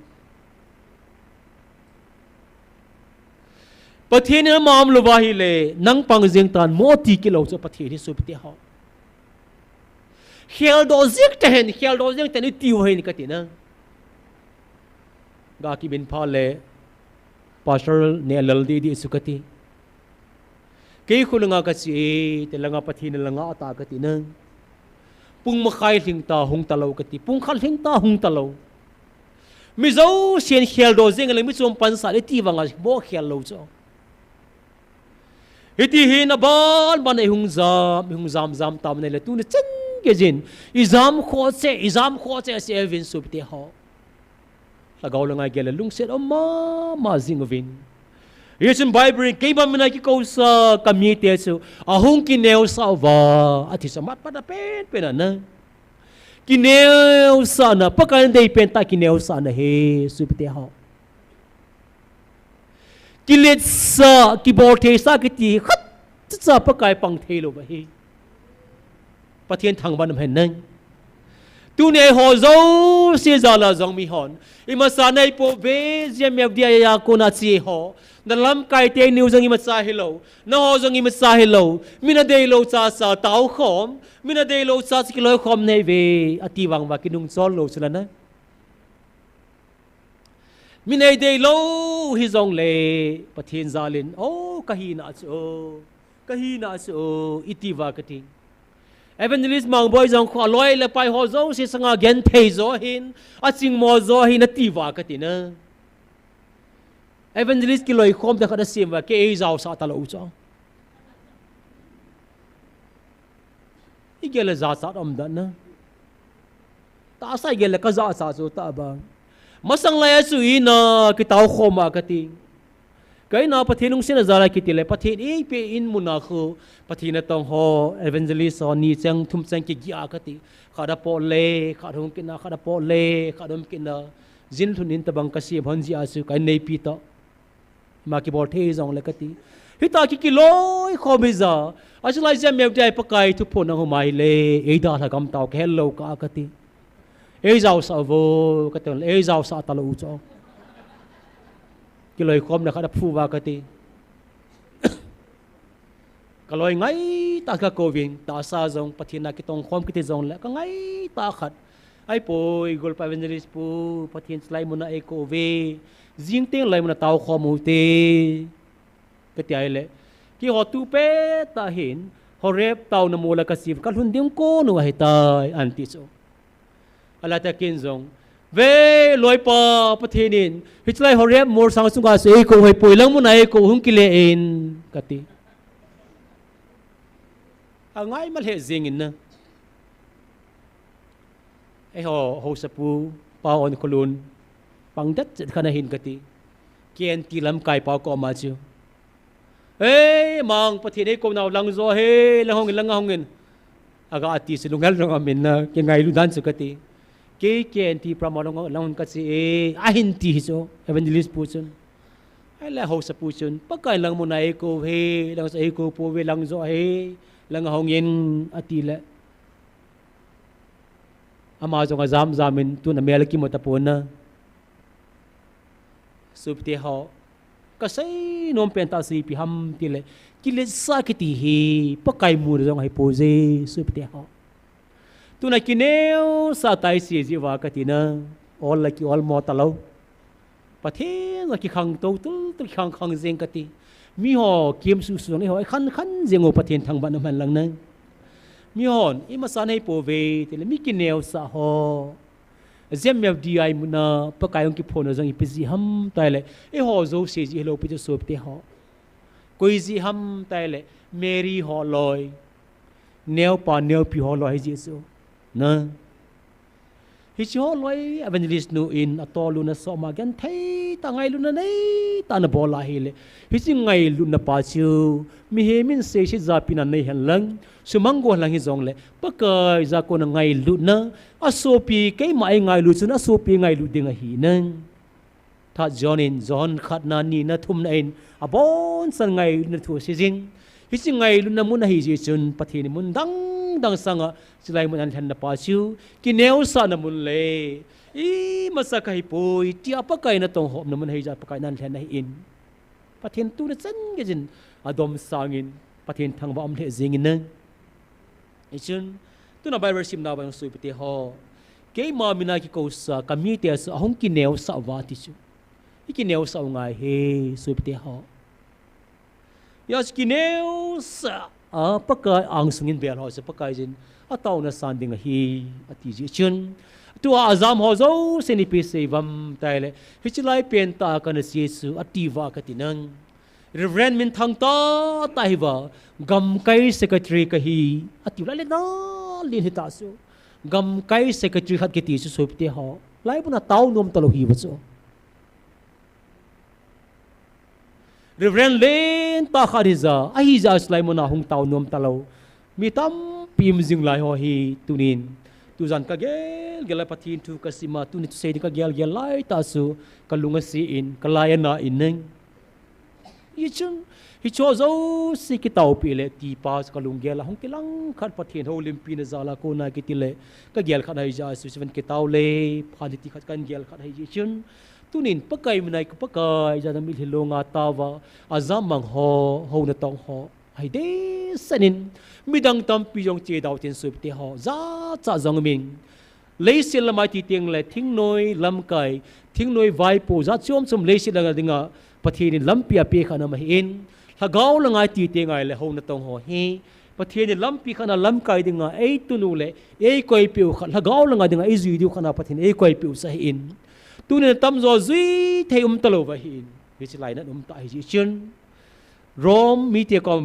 pathen na mam lo wa hi le nang pang jeng tan mo ti ki lo so pathen hi so pte ha khel do jek ten ti ho ni ka ti na ga ki bin pha le pastor ne lal di sukati kei khulanga ka chi te langa pathin langa ata ka ti na pung makai hing ta hung talau kati pung khal hing ta hung talau mi zo sian khel do zeng le mi chom pan sa le ti wanga bo khel lo cho hiti hi na ban ban hung zam tam ne le tu ne chen ke jin izam kho che se evin sup te ho la gaw la ngai gel lung set ma zing vin Yesun Bible kay ba mina ki ko sa community so ahong kineo sa va ati sa mat pada pen na kineo sa na pakan dei pen ta kineo sa na he supite ha kilet sa kiborte sa kiti khat sa pakai pang thelo ba he pathian thang ban hem nang tu ne ho zo si za la zong mi hon imasa nei po ve GMFDI ya ko na chi ho dalam kai te new zang imat sa hello na ho zang imat sa hello mina dei lo sa tau khom mina dei lo sa kilo khom nei ve ati wang wa kinung sol lo sila na mina dei lo hi zong le pathin zalin kahina so iti wa kati evangelist mang boy zong kho loi le pai ho zo si sanga gen thei zo hin aching mo zo hin ati wa kati na evangelist ki loi khom da khada sim wa ke ei zau sa ta lo cho igele za sa dom da na ta sa igele ka za sa so ta ba masang la su ina ki tau khoma ka ti kai na pathinung sina zara ki ti le pathin ei pe in muna kho pathina tong ho evangelist on ni chang thum chang ki gya ka ti khada po le khadum ki na khada po le khadum ki na jin thunin tabang ka si bhonji asu kai nei pi to ma ki bor the zong le kati hita ki loi khomiza asulai je me dai pakai tu pon ho mai le ei da la gam taw ke hello ka kati ei zau sa vo ka ton ei zau sa ta lo cho ki loi khom na kha phu wa kati ka loi ngai ta ka ko vin ta sa zong pathina ki tong khom ki te zong le ka ngai ta khat ai poi gol pa evangelist pu pathin slai muna e ko ve jing teng lai muna taw khom hu te ka ti ai le ki ho tu pe ta hin ho rep taw na mola ka sif ka hun dim ko no hai tai anti so ala ta kin zong ve loi pa pathinin hichlai ho rep mor sang sunga se ko hoi poi lang muna e ko hum ki le in ka ti angai mal he zing in na ai ho sapu pa on kolun pangdat khana hin kati kien ti lam kai pa ko ma chu mang pathin ei ko naw lang zo he lang hongin aga ati silungal rong amin na ke ngai lu dan su kati ke kien ti pramong lang ka si a hin ti so evangelist puchun ai la ho sapu chun pakai lang mo na e ko he lang sa e ko po we lang zo he lang hongin ati la ama zong azam zamin tu na mel ki mota pona supte ho kasai nom pen ta si pi ham ti le ki le sa ki ti hi pakai mu zong hai pose supte ho tu na kineu sa tai si ji wa ka ti na all la ki all mo ta lo pathe la ki khang to tu khang zeng ka ti mi ho kim su su ni ho khan zeng o pathen thang ban man lang nang mi hon imasan hai po ve te le mi kineu sa ho GMFDI muna pakayong ki phone jang ipzi ham taile e ho zo se ji lo pi so te ho koi ji ham taile Mary ho loi neo pa neo pi ho loi ji so na hi chi ho loi evangelist nu in atolu na so ma gan thai ta ngai lu na nei ta na bola hi le hi chi ngai lu na pa chu mi he min se shi za pi na nei han lang sumanggo lang hi zong le pakai za ko na ngai lu na asopi kai mai ngai lu chun asopi ngai lu ding a hi nang tha john khat na ni na thum na in abon san ngai na thu si jing hi chi ngai lu na mun hi ji chun pathi ni mun dang sanga silai mun an than na pa chu ki neu sa na mun le i masa kai poi ti apa kai na tong hom na mun hei ja pakai nan than na in pathin tu na chan ge jin adom sangin pathin thang ba am le jing in nang ichun tu na Bible sim na ba sui pete ho ke ma mina ki ko sa community sa hong ki neu sa wa ti chu ki neu sa ngai he sui pete ho yas ki neu sa pakai ang sungin bel ho se pakai jin atau na sanding hi ati ji chun tua azam ho zo se ni pi se vam tai le hichilai pen ta kana Yesu ativa katinang Reverend min thang ta tai wa gam kai secretary ka hi ati la le na lin hi ta su gam kai secretary khat ke ti su sopte ho lai buna tau nom talo hi wa so Reverend len ta khariza ahi za slai mona hung tau nom talo mi tam pim jing lai ho hi tunin tu zan ka gel gel pathin tu kasima tu ni tu sei ka gel gel lai ta su kalunga si in kalayana ineng yichun hi cho zo si ki tau pi le ti pas kalung gel hong tilang khat pathin ho limpi na zala ko na ki tile ka gel khat hai ja su seven ki tau le phani ti khat kan gel khat hai yichun tunin pakai menai ka pakai ja mi hilonga tawa azam mang ho na tong ho hai de sanin midang tam pi jong che dau tin sup te ho za cha jong min leisil lamai ti tiang le thing noi lam kai thing noi vai po za chom chom leisil la dinga pathin lampia pe khana ma in hagaw la ngai ti te ngai le ho na tong ho hi pathin lampi khana lam kai dinga ei tunu le ei koi pi khan hagaw la ngai dinga ei zui diu khana pathin ei koi pi sa in tunin tam zo zui thei talo wa hin hi chilai na ta hi chun rom mi te kom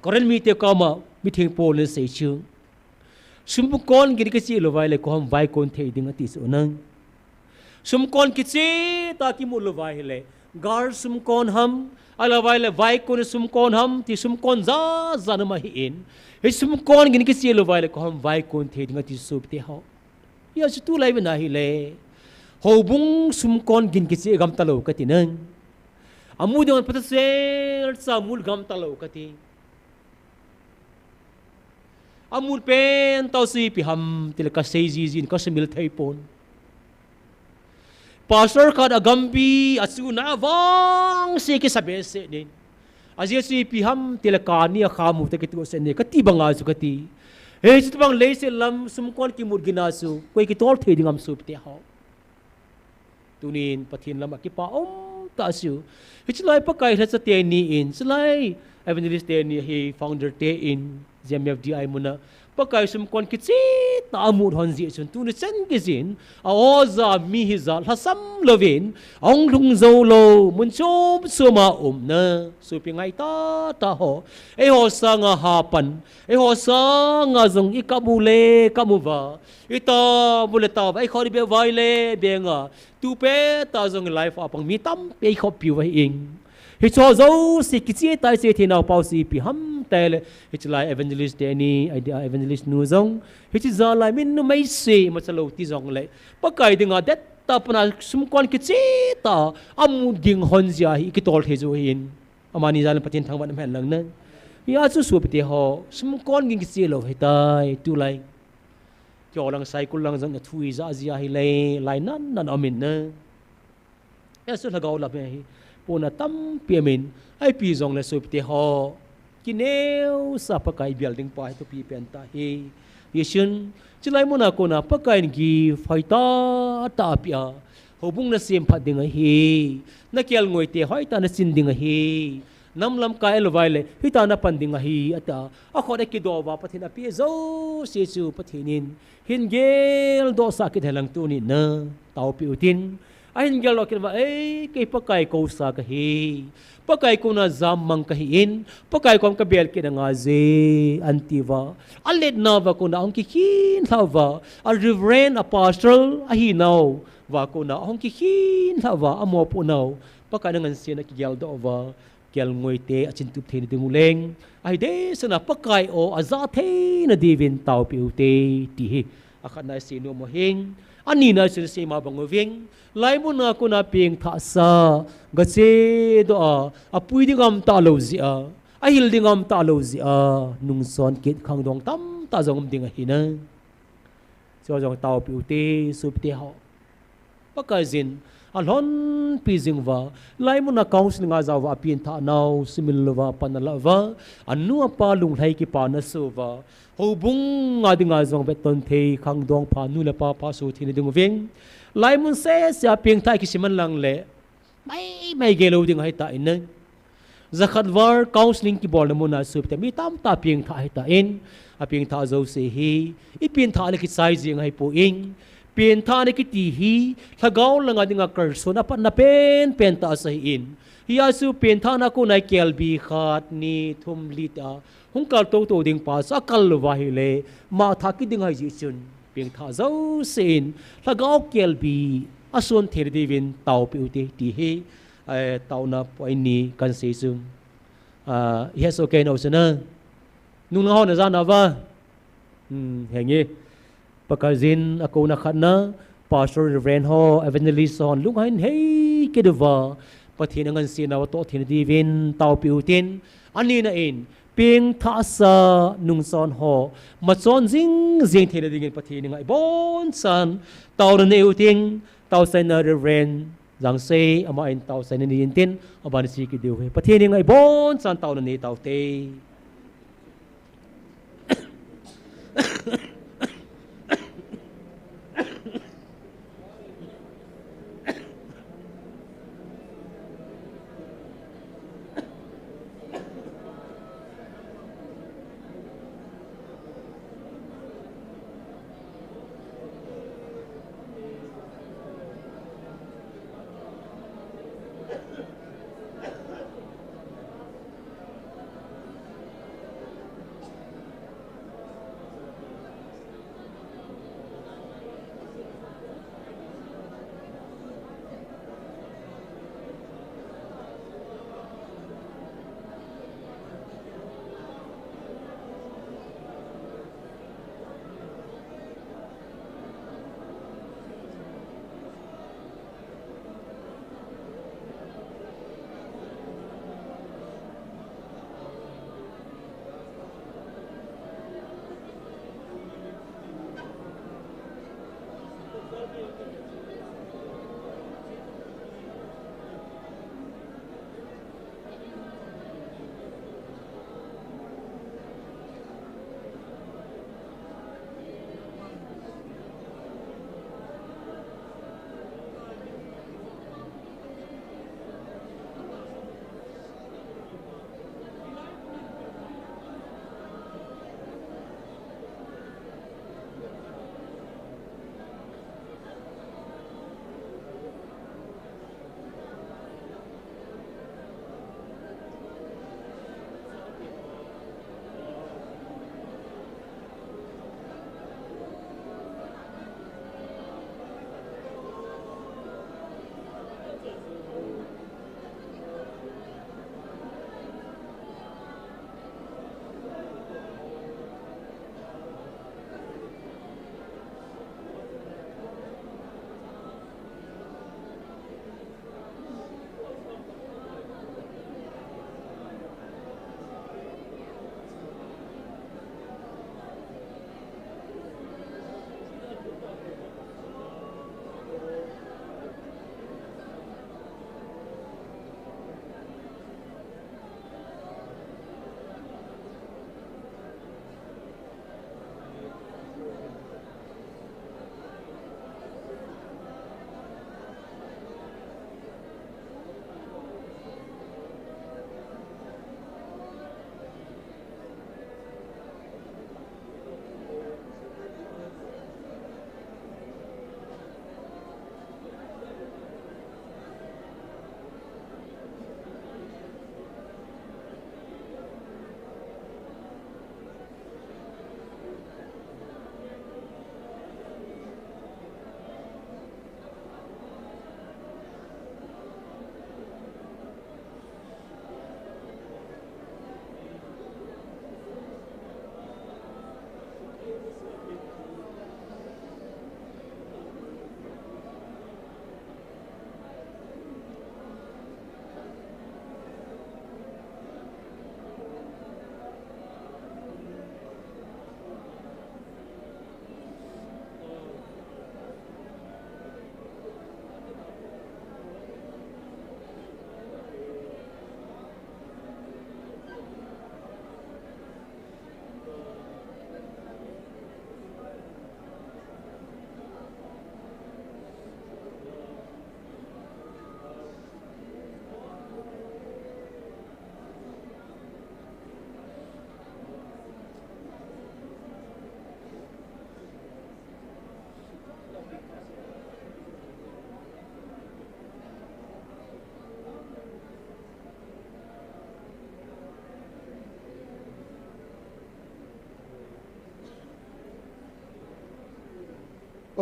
koren mi te kama mi thing pol le sei chung sum kon gi ka chi lo vai le ko ham vai kon thei ding ati so nang sum kon ki chi ta ki mu lo vai le gar sum kon ham ala vai le vai kon sum kon ham ti sum kon za za na ma hi in he sum kon gi ka chi lo vai le ko ham vai kon thei ding ati so te ho ya chu tu lai na hi le ho bung sum kon gin ki chi gam talo ka ti nang amu de pat se sa mul gam talo ka ti amul pen tau si pi ham til ka sei ji jin ka semil thai pon pastor kad agambi asu na wang se ki sabe se ni azia si pi ham til ka ni kha mu te ki tu se ne ka ti banga su ka ti he chu bang le se lam sum kon ki mur gina su koi ki tol thei dingam su te ha tunin pathin lam ki pa ta su hichlai pa kai tha te ni in slai evangelist te ni he founder te in GMFDI muna pakai sum kon ki chi ta amur hon ji chun tu ni chen ki jin a oza mi hi za hasam lovin ong lung zo lo mun chom suma na su pi ngai ta ho e ho sa nga ha pan e ho sa nga zong ikabule kamuwa ita buleta ai khori be vai le be nga tu pe ta zong life apang mi tam pe kho pi wa ing hi cho zo si ki chi tai se thi naw pau si pi ham tele hi chlai evangelist deni idea evangelist nu zong hi chi za lai min nu mai se ma chalo ti zong le pakai dinga det ta pana sum kon ki chi ta amu ding hon zia hi ki tol the zo hin amani zan patin thang ban hem lang na ya chu su pti ho sum kon ging ki chi lo hi tai tu lai cho lang sai kul lang zong na thui za zia hi le lai nan amin na ya su lagaw la me hi puna tam piamin ai pi zong le sup te ho kineu sa pakai building pa to pi penta he yeshun chilai mona ko na pakai gi faita ta pia hobung na sem phat ding he na kel ngoi te hoi ta na sin ding he nam lam kai lo vai le hi ta na pan ding hi ata a khode ki do wa pathina pi zo se chu pathinin hin gel do sa ki thelang tu ni na tau pi utin ahin gel lo kin wa ke pakai ko sa ka hi pakai ko na zam mang ka hin pakai ko ka bel ki na nga ze antiva alet na wa ko na ong ki kin lawa a reverend apostle a hi now wa ko na ong ki kin lawa amo po now pakai na ngan sin ki gel do wa gel ngoi te achin tup the ni dinguleng ai de sana pakai o aza the na divin tau pi te ti hi akhat na sino mo hing ani na sin se ma bangoveng lai mo na ko na ping tha sa ga che do a pui dingam ta lo zi a hil dingam ta lo zi nung son kit khang dong tam ta jong ding hi na cho jong tau pi te sup te ho pakai zin alhon pi jingwa lai mo na council nga zawa pin tha naw similwa panalawa anu pa lung lai ki pa na suwa hobung nga dinga jong beton the khang dong pha nu la pa su thini ding veng lai mun se sia ping thai ki siman lang le mai gelo ding hai ta in zakhat war counseling ki bol mo na sup te mi tam ta pieng tha ta in a pieng tha zo se hi I pieng tha le ki sai jing hai po ing pieng tha ne ki ti hi thagau langa dinga kar so na pa na pen ta sa in hi asu pieng tha na ko nai kel bi khat ni thum li ta hung kal to ding pa sa kal wa hi le ma tha ki ding hai ji chun pieng tha zo se in thagau kel bi ason ther divin tau pi uti ti hi tau na poi ni kan se sum yes okay no sana nung na ho na za na va hengi pakazin ako na khat na pastor reverend ho evangelist on lung hain hey ke de va pathin ngan si na to thin divin tau pi utin ani na in ping tha sa nung son ho ma chon jing the ding pathin ngai bon san tau na ne uting tau sai na reverend rằng xây ama in tàu sai ni tin aban si ki diu he pathian ngai bon san tàu ni tàu te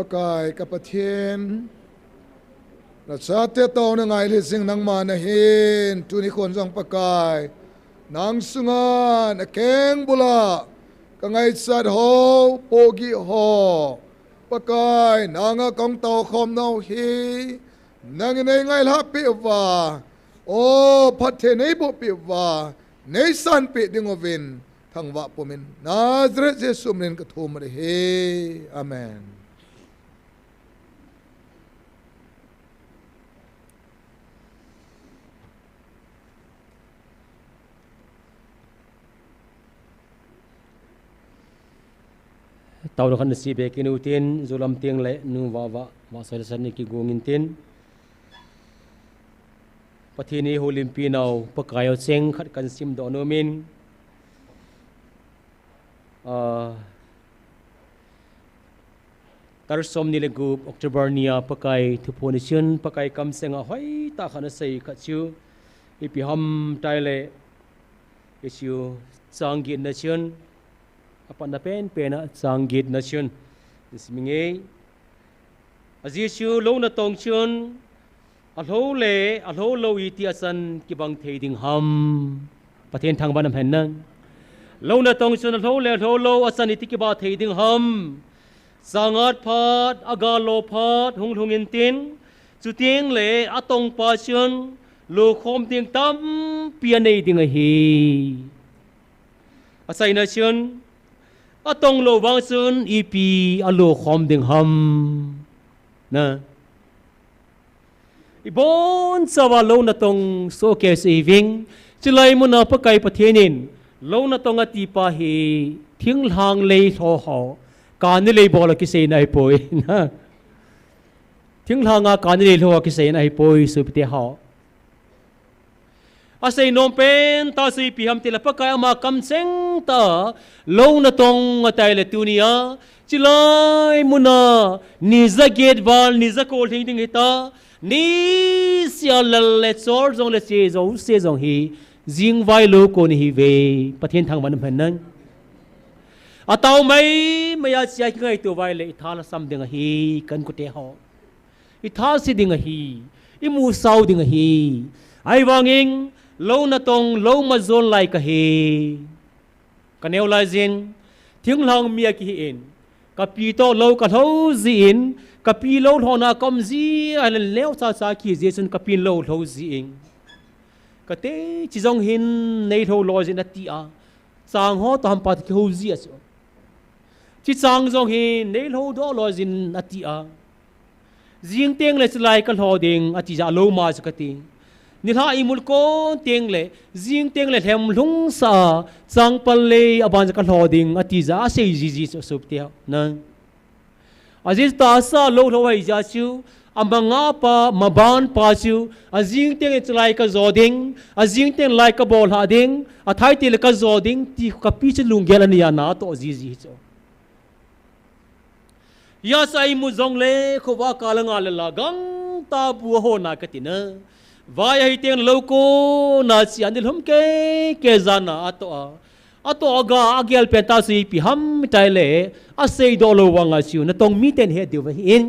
pakai kapathin na chate tau na ngai le sing nang ma na hin tu ni khon jong pakai nang sunga na keng bula ka ngai sat ho pogi ho pakai nanga kong tau khom nau hi nang nei ngai la pi wa o pathe nei bo pi wa nei san pi dingovin thang wa pomin Nazareth Jesu men ka thum re he amen. tàu được khăn si be kinu tin zulam tiang le nu wa sai san ni ki gongin tin pathini holimpi nau pakayo cheng khat kan sim do no min tar som ni le gup October nia pakai thuponation pakai kam senga hoi ta khana sei khachu ipi ham taile issue changi nation apa na pen pena sanggit nation isminge azisu lo na tong chun alho lo iti asan kibang thading ham pathen thang banam henna lo na tong chun alho lo asan iti kiba thading ham sangat phat agalo phat hung in tin chu tieng le atong pa chun lo khom tieng tam pianei ding hi asai na chun atong lo wang sun ipi alo khom ding ham na ibon sawa lo na tong so ke saving chilai mo na pakai pathenin lo na tong ati pa hi thing hang le tho ho ka ni le bol ki sei nai poi na thing hanga ka ni le tho ki sei nai poi su pite ha asai nom pen ta si pi ham tila pakai ama kam seng ta lo na tong atai le tunia chilai muna ni za gate wal ni za kol thing ding ta ni sia le chor jong le se jong hi jing vai lo ko ni hi ve pathen thang ban phan nang atau mai maya sia ngai tu vai le thala sam ding hi kan ku te ho i tha si ding hi i mu sau ding hi ai wanging lo na tong lo ma zon lai ka he kaneu lai zin thing lang mia ki in ka pi to lo ka tho zi in ka pi lo thona kom zi ai leo sa ki je sun ka pi lo tho zi in ka te chi jong hin nei tho lo zin ati a sang ho to ham pat ki ho zi aso chi sang jong hin nei lo do lo zin ati a jing teng le chlai ka lo ding ati ja lo ma sa ka ti ni tha imul ko teng le jing teng le them lung sa chang pal le aban ka hroding ati za se ji so sup tia na aziz ta sa lo hoi ja chu amanga pa maban pa chu azing teng chlai ka zoding azing teng lai ka bol ha ding a thai te le ka zoding ti ka pi chu lung gel ania na to ji cho ya sai mu zong le kho wa ka la nga la gang ta bu ho na ka ti na vai ai tiếng lâu cô na si anil hum ke zana ato aga agel penta si pi ham tai le a sei do lo wanga siu na tong mi ten he diu in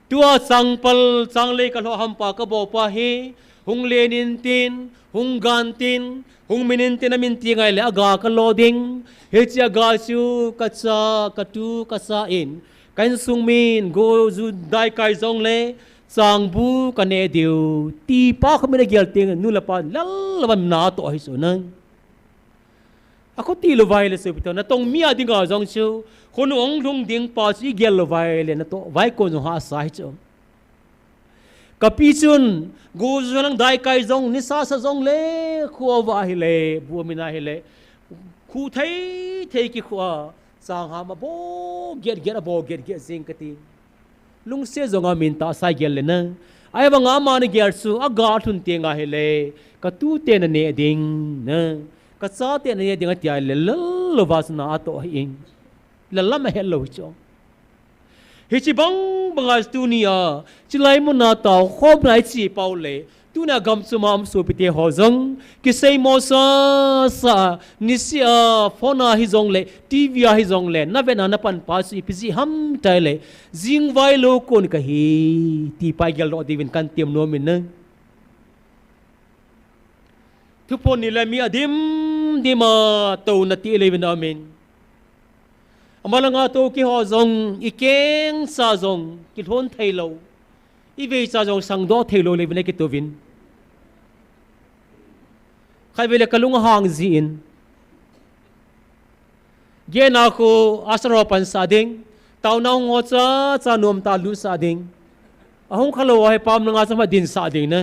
tua sang pal sang le ka lo ham pa ka bo pa he hung lenin tin hung gan tin hung minin tin amin ti ngai le aga ka lo ding he chi aga siu ka cha ka tu ka sa in kan sung min go zu dai kai zong le sang bu kane diu ti pa khamina gel ting nu la pa lal lam na to hi so nang ako ti lo vai le se pito na tong mia dinga jong chu khon ong lung ding pa chi gel lo vai le na to vai ko no ha sa hi chu kapi chun go jong dai kai jong ni sa jong le kho wa hi le bu mina hi le khu thei ki kho sang ha ma bo get bo get sing ka ti lung se zonga min ta sai gel le na ai banga ma ni gel su aga thun te nga hele ka tu te na ne ding na ka sa te na ne ding atia le lo was na to hin la la ma hello cho ฮิจิบังบังอาสตูนีอาจิไลมุนาตาวขอบไหนจีเปาเลตูน่ากำสุมามสุปิเตหอจังกิเซมอสาสานิสิอาฟอนาฮิจงเลทีวีอาฮิจงเลนับเป็นนับปันปัสอีพิซิฮัมไตเลจิงไวโลโคนกะฮีทีไปเกลโลดีวินกันเตรียมโนมินนะทุกคนนี่แหละมีอดิมดิมาโตนัติเลวินอามินอามาลังอาโตกิฮอจงอีเก่งซาจงกิทนไทยโลอีเวซาจงสังโดไทยโลเลวินกิตัววินใครเวลากัลุงหางจีนเยนาคูอาสรปันซาดิงตาวนางหัวจ้านวมตาลุซาดิงอาหงขลวให้ปามนางอาสมาดินซาดิงนะ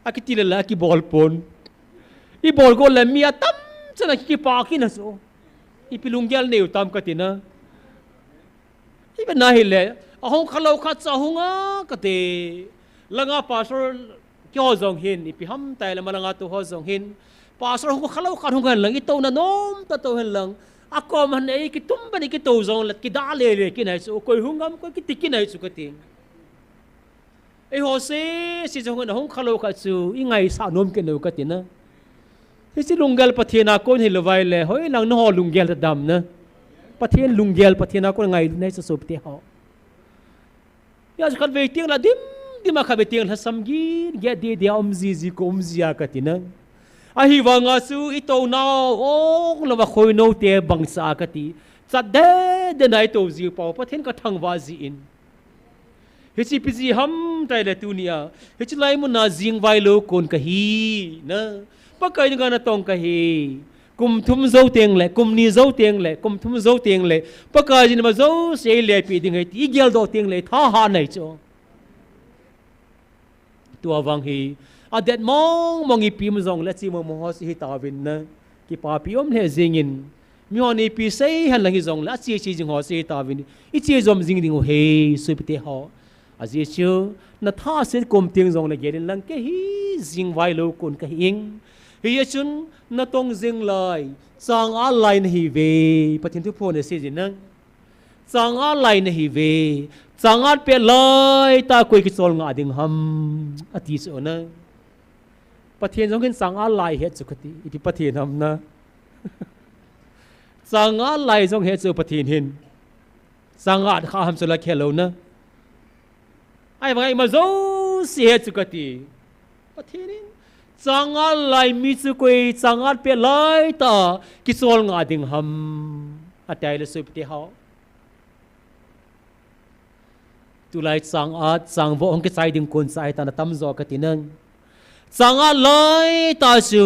อากิติเลละกิบอลปนอีบอลก็เลยมีอาตั้มจะนักกิปากินะโซอีพิลุงเกลเนวตามกตินะอีเป็นนาฮิเลอาหงขลวขัดซาหงกติลังอาปาสรki ho zong hin ipi ham tai la malanga tu ho zong hin pastor ho khalau khan hong lang ito na nom ta to hen lang ako man ei ki tum bani ki to zong lat ki dale le ki nai su koi hungam ko ki tiki nai su kating ei ho se si zong na hong khalau kha su i ngai sa nom ke no katina si lunggal pathina ko ni lawai le hoi lang no ho lunggal ta dam na pathin lunggal pathina ko ngai nai sa sop te ho ya khat ve tiang la dim di makabeting hasamgin get di omzizi ko omzia katina ahi wanga su ito na ong lawa khoi no te bangsa kati chade de nai to zi pau pathen ka thangwa zi in hichi pizi ham tai le tunia hichi lai mun na jing vai lo kon ka hi na pakai nga na tong ka hi kum thum zo teng le kum ni zo teng le kum thum zo teng le pakai jin ma zo se le pi ding hai ti gel do teng le tha ha nai choตัววังฮีอาเด็ดมองอีปีมจงและจีมมหอสิฮิตาวินนะกีปาปีอมเฮจิงินมีฮอนีปีเซหันหลังจงและจีจีจิงหอสิฮิตาวินอีจีจอมจิงดิงเฮสุปิเตหออาจีชิวนัทาเสดกลมเตียงจงและเกดินลังเกฮีจิงไวโลกุนกะฮิงเฮียชุนนัตงจิงเลยจางอาไลน์ฮีเวปฏิทินทุพนเสียจินังจางอาไลน์ฮีเวสังอาจเปเลยตาคุยกิจสลงาดิงฮัมอธิสโอนะประเทศสองคนสังอาลายเหตุสุขติอิทิประเทศฮัมนะสังอาลายสองเหตุสุประเทศหินสังอาจข้าฮัมสุลเคโลนะไอ้บางไอ้มาโซสิเหตุสุขติประเทศนี้สังอาลายมีสุกุยสังอาจเปเลยตากิจสลงาดิงฮัมอัตไอเลสุประเทศเขาตุลายสังอาจสังวงกิจใจดึงคนใจตาตั้มจอกตินังสังอาจเลยตาสู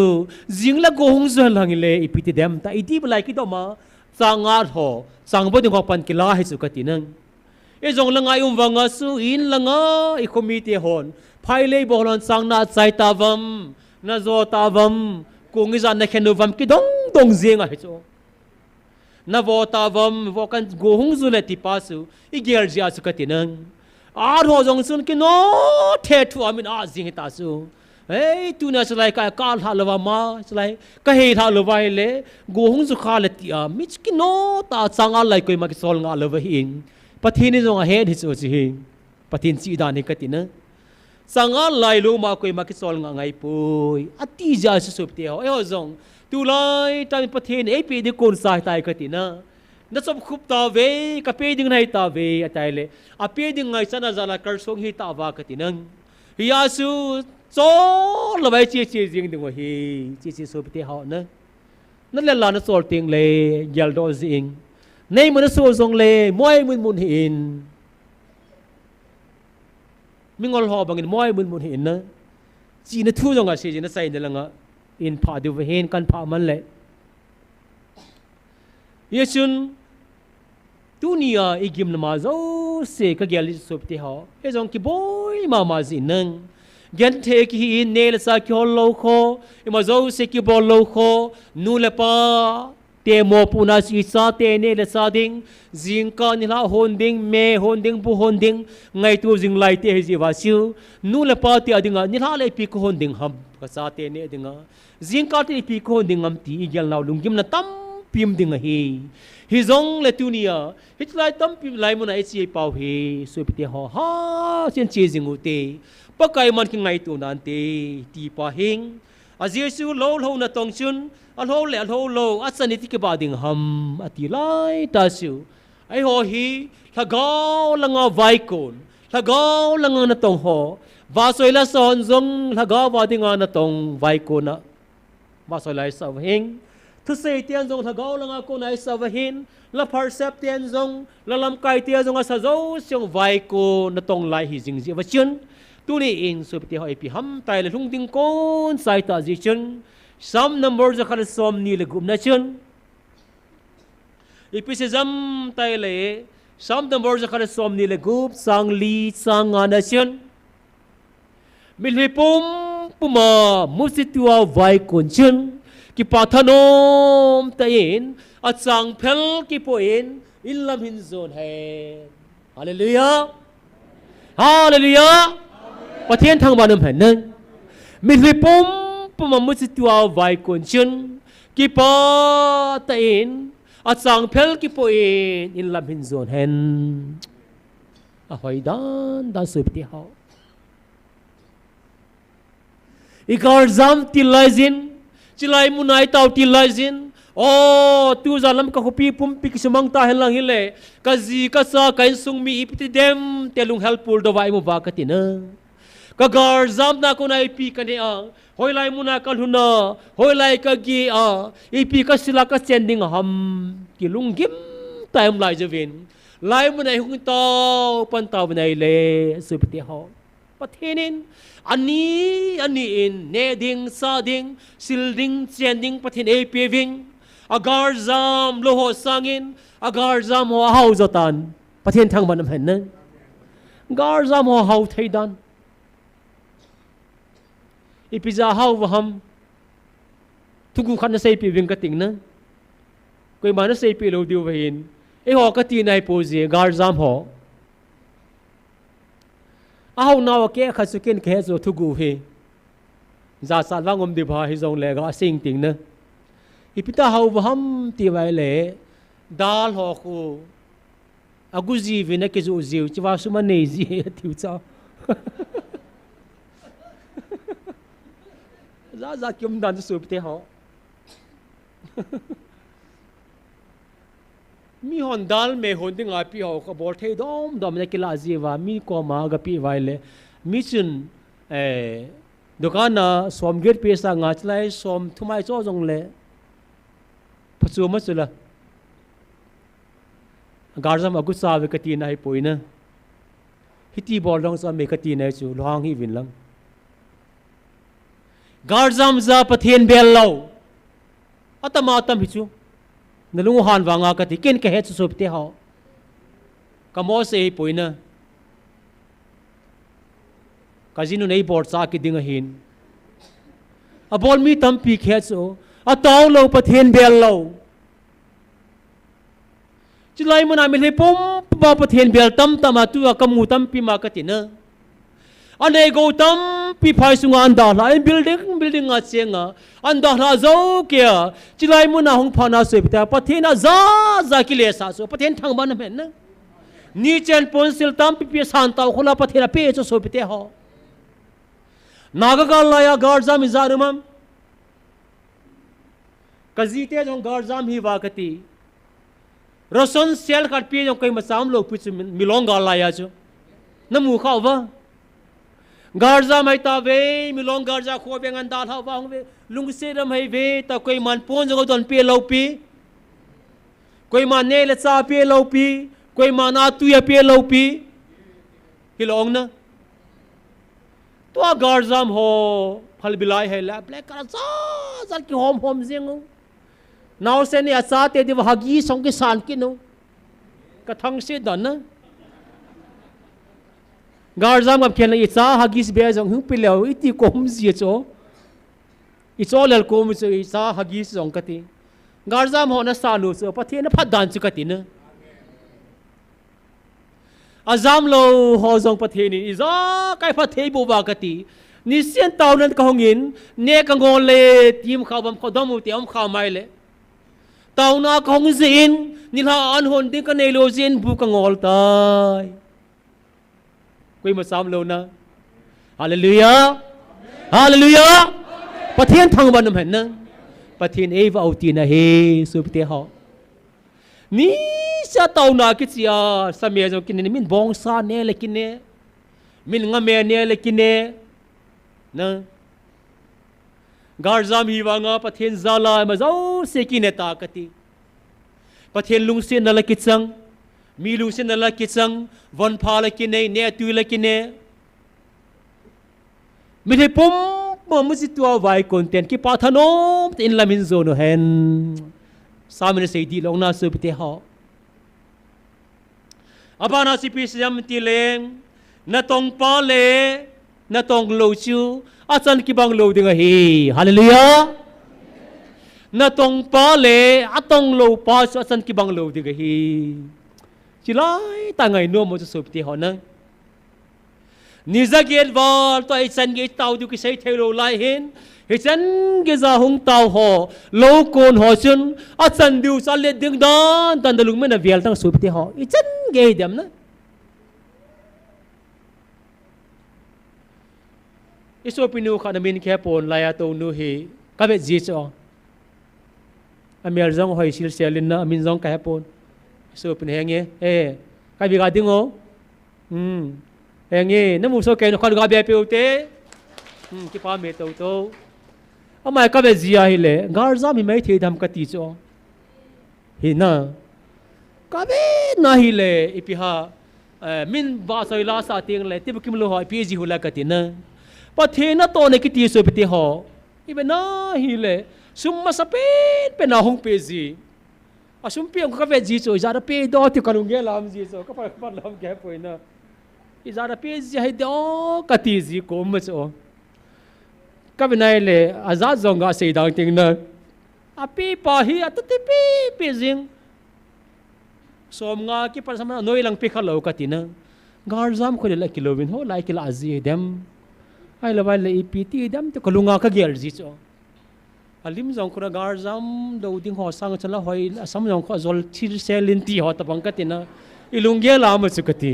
จิงละโกหงส่วนหลังเลยอีพิธีเดมตาอีที่บลายคิดออกมาสังอาจหอสังวงดึงของปันกิลาให้สุกตินังไอ้จงละไงวังอาสูอินละงาอีคอมมิตี้ฮอนภายเลยบอกหลังสังนาใจตาวัมนาโซตาวัมกูงิจานนักเขนวัมกิดงเจียงให้โจนาโวตาวัมวกันโกหงส่วนที่ปัสอีเกลจีอาสุกตินังอาร์โฮจงสุนกิโนเททัวมินอาจิงตาสูเฮ้ยตูน่าสไลกากาลฮาลวามาสไลกะเฮทาลวาเลกูหงสุขาเลติอามิชกิโนตาสังอาไลกุยมากิโซลงาลวะหินปะทินจงเฮดิโซจิหินปะทินซีดานิกตินะสังอาไลลูมากุยมากิโซลงาไงปุยอติจาสุบเตียวเอ้ยจงตูไลตามิปะทินเอปีดิโกนสายตายกตินะนัสบขุบตาเวกับเปดิงไงตาเวอะไตเลอะเปดิงไงสันจาลากร์ซงฮิตาวากตินังฮิอาสูโซละไว้จีจีจิงดิงวะฮีจีจีสุบเตียวนะนั่นแหละลานสอลติงเลยัลโดซิงในมันสอลซงเลมวยมุนหินมิงอลฮอบังอินมวยมุนหินนะจีนทูจงอาชีจีนใส่เดลังอะอินพาดิวเฮนกันพามันเลยเยซุนตุนียอีกิมนมาโซเสกเกลิสุบเตหอเอจงกิบอยมาจินังยันเทกิฮินเนลซาคิโอโลโคอิมาโซเสกิบอลโลโคนูเลปาเตโมปูนาสิซาเตเนลซาดิงจิงกานิลาฮอนดิงเมฮอนดิงบุฮอนดิงไงตัวจิงไลเตฮิจิวาซิวนูเลปาเตอดิงานิลาเลปีกฮอนดิงฮัมกซาเตเนดิงาจิงกาเตปีกฮอนดิงฮัมตีอีเกลนาลุงกิมนาตัมพิมดิงเฮ hi zong le tunia hit lai tam pi lai mun ai chi pau hi su pi te ho ha chen chi jingu te pakai man ki ngai tu nan te ti pa hing a jesu lo lo na tong chun a lo le a lo lo a san ti ke ba ding ham ati lai ta su ai ho hi thagao langa vai kon thagao langa na tong ho va soi la son zong thagao va ding na tong vai kon na va soi lai sa hing thu sei tian zong thagao langa ko nai sa hin la percept tian zong la lam kai tia zong sa zo siong vai ko na tong lai hi jing ji va chun tu ni in su pi hoi pi ham tai le lung ding kon sai ta ji chun some numbers khan som ni le gum na chun ipi se zam tai le some numbers khan som ni le gup sang li sang na chun milhipum puma musitua vai kon chun ki pathanom tayin at sang phel ki poin in lam hin zon hai hallelujah hallelujah pathian thang banam han nang milhipum puma musitua vai kon chun ki pa tayin at sang phel ki poin in lam hin zon hen a hoi dan sup ti hao ikar zam tilazin chilai munai tau tilazin o tu zalam ka kopi pumpi kisumang ta helang hile kazi kasa kain sung mi ipti dem telung helpful do vai mo bakatina kagar zam na ko na ipi kane ang hoilai muna kalhuna hoilai ka gi a ipi ka sila ka sending ham kilung gim time lai javin lai munai hung tau pan tau nai le supti ho pathinin ani in neding sading silding sending pathin e peving agar zam loho sangin agar zam ho hau zotan pathin thang banam hen na gar zam ho hau thaidan ipiza hau waham tugu khan sei peving kating na koi mana sei pe lo diu vein e ho ka ti nai poje gar zam ho aw naw ke khasuken ke zo thugu he za sa langom di bha hi zong le ga sing ting na ipita haw ham ti vai le dal ho khu aguji vi na ke zo ziu chi wa su ma nei ji tiu cha za kyum dan su pte ho mi hon dal me hon ding a pi ho ka bol thei dom dom ne kila jiwa mi ko ma ga pi vai le mi chun dukan na som get pe sa nga chlai som thumai cho jong le phachu ma chula garzam agu sa ve kati nai poina hiti bol dong sa me kati nai chu long hi win lang garzam za pathen bel lo atama tam hi chu nalung han wanga ka ti ken ka het su te ho kamo se poina kazinu nei bor cha ki ding hin a bol mi tam pi khet so a taw lo pathen bel lo chilai muna mi le pom pa pathen bel tam tama tu akamu tam pi ma ka ti na ane go tam pi phai sunga anda la building a chenga anda la zo kya chilai muna hong phana se pita pathena za ki le sa so pathen thang ban men na ni chen ponsil tam pi san taw khola pathena pe cho so pite ho naga la ya garza mi zarumam kazite jong garza mi wakati roson sel khat pi jong kai masam lo pi milong la ya cho namu khaw ba garza mai ta ve milong garza kho be ngan dal ha wa hong ve lung se ram hai ve ta koi man pon jong don pe lo pi koi man ne le cha pe lo pi koi man a tu ya pe lo pi hilong na to garzam ho phal bilai hai la black kar za ki hom jeng naw se ni acha te di hagi song ki san ki no ka thang se dan na garzam ab khen i cha hagis be jong hu pileo iti kom ji cho i cho lel kom so i cha hagis jong kati garzam ho na salu so pathe na phat dan chu kati na azam lo ho jong pathe ni i za kai pathe bu ba kati ni sian taw nan ka hongin ne ka ngol le tim khaw bam khodom ti am kha mai le taw na ka hong zin nila an hon ding ka nelo zen bu ka ngol tai kui ma sam lo na hallelujah hallelujahประเทศทางวันนั้นนะประเทศเอวเอาตีนะเฮสุประเทศเขานี่จะเต่านาคิดเสียสมัยเรากินนี่มินบองซาเนี่ยเลยกินเนี่ยมินงาเมียเนี่ยเลยกินเนี่ยนะการจามฮีวางาประเทศซาลามาเจ้าเสกินเนี่ยตากติประเทศลุงเซนนั่นละกิจสังมีลุงเซนนั่นละกิจสังวันพาเลยกินเนี่ยตุยเลยกินเนี่ยไม่ได้ปุ่มมันสิตัวไว้คอนเทนต์ที่ปาทนมอินลามินโซโนเฮนสามีเสดีลงนาสุปเทหะอาบานาสิพิสยามติเลงนาตองปาเลนาตองโลชูอาจารย์กิบังโลดิงะฮีฮาเลลูยานาตองปาเลอาตองโลปาอาจารย์กิบังโลดิงะฮีจิไลต่างไงนัวมันจะสุปเทหะนะนิจเกตวอลตัวไอ้ฉันเกตเตาดูกิเซเทโรไลเห็นไอ้ฉันเกจะหงเตาห่อโลโกนห่อฉันอาฉันดูสัลเลดึงดานตันตะลุงไม่น่าเวียลตั้งสุปเทห่อไอ้ฉันเกยดำนะไอ้สุปินูขานามินแค่ปนลายตัวนูฮีกับเวจิตอ๋ออเมริกาหอยซิลเซลินนะอเมริกาแค่ปนสุปินเฮงเงี้ยกับวิกาดิ้งอ๋อเองงี้น้ำมูกโซเกนคนกาเบียเปียวเต้ที่ป้าเมตโตเอามาก็เป็นจีอาฮิเลงาร์ซามีไม่เทียดำกันตีจ้อฮิน่าก็เป็นน่าฮิเลอีพิฮามินบาสอยลาสาติงเลยที่บุกิมโลหอยพีจีหุลกันตีน่ะพอเทน่าโตในกิตีสุปติหออีเป็นน่าฮิเลซุมมาสเปนเป็นน่าหงเปจีอาซุมเปียงก็เป็นจีจ้อจาระเปดอที่กันลุงเกลามจีจ้อก็ไปปัดลามแก่ป่วยน่ะอิจาระเปจีให้ดอกตีจีโกมจ้อก็เป็นไงเลยอาจารย์จงก็เสียดังจริงนะอาปีปาฮีอัตติปีจิงสมงาคิดภาษามันน้อยลังปีขลุ่กันตีนะงาร์ซามคนละกิโลวินโหไลกิลาจีเดมไอ้ละวันเลยปีตีเดมแต่ก็ลุงอาก็เกลจีจ้ออาลิมจงคนงาร์ซามดูดิ้งหัวสังฉันละหอยสามจงก็จอลทิลเซลินตีหัวตะบังกันตีนะอีลุงเกลามันสุกตี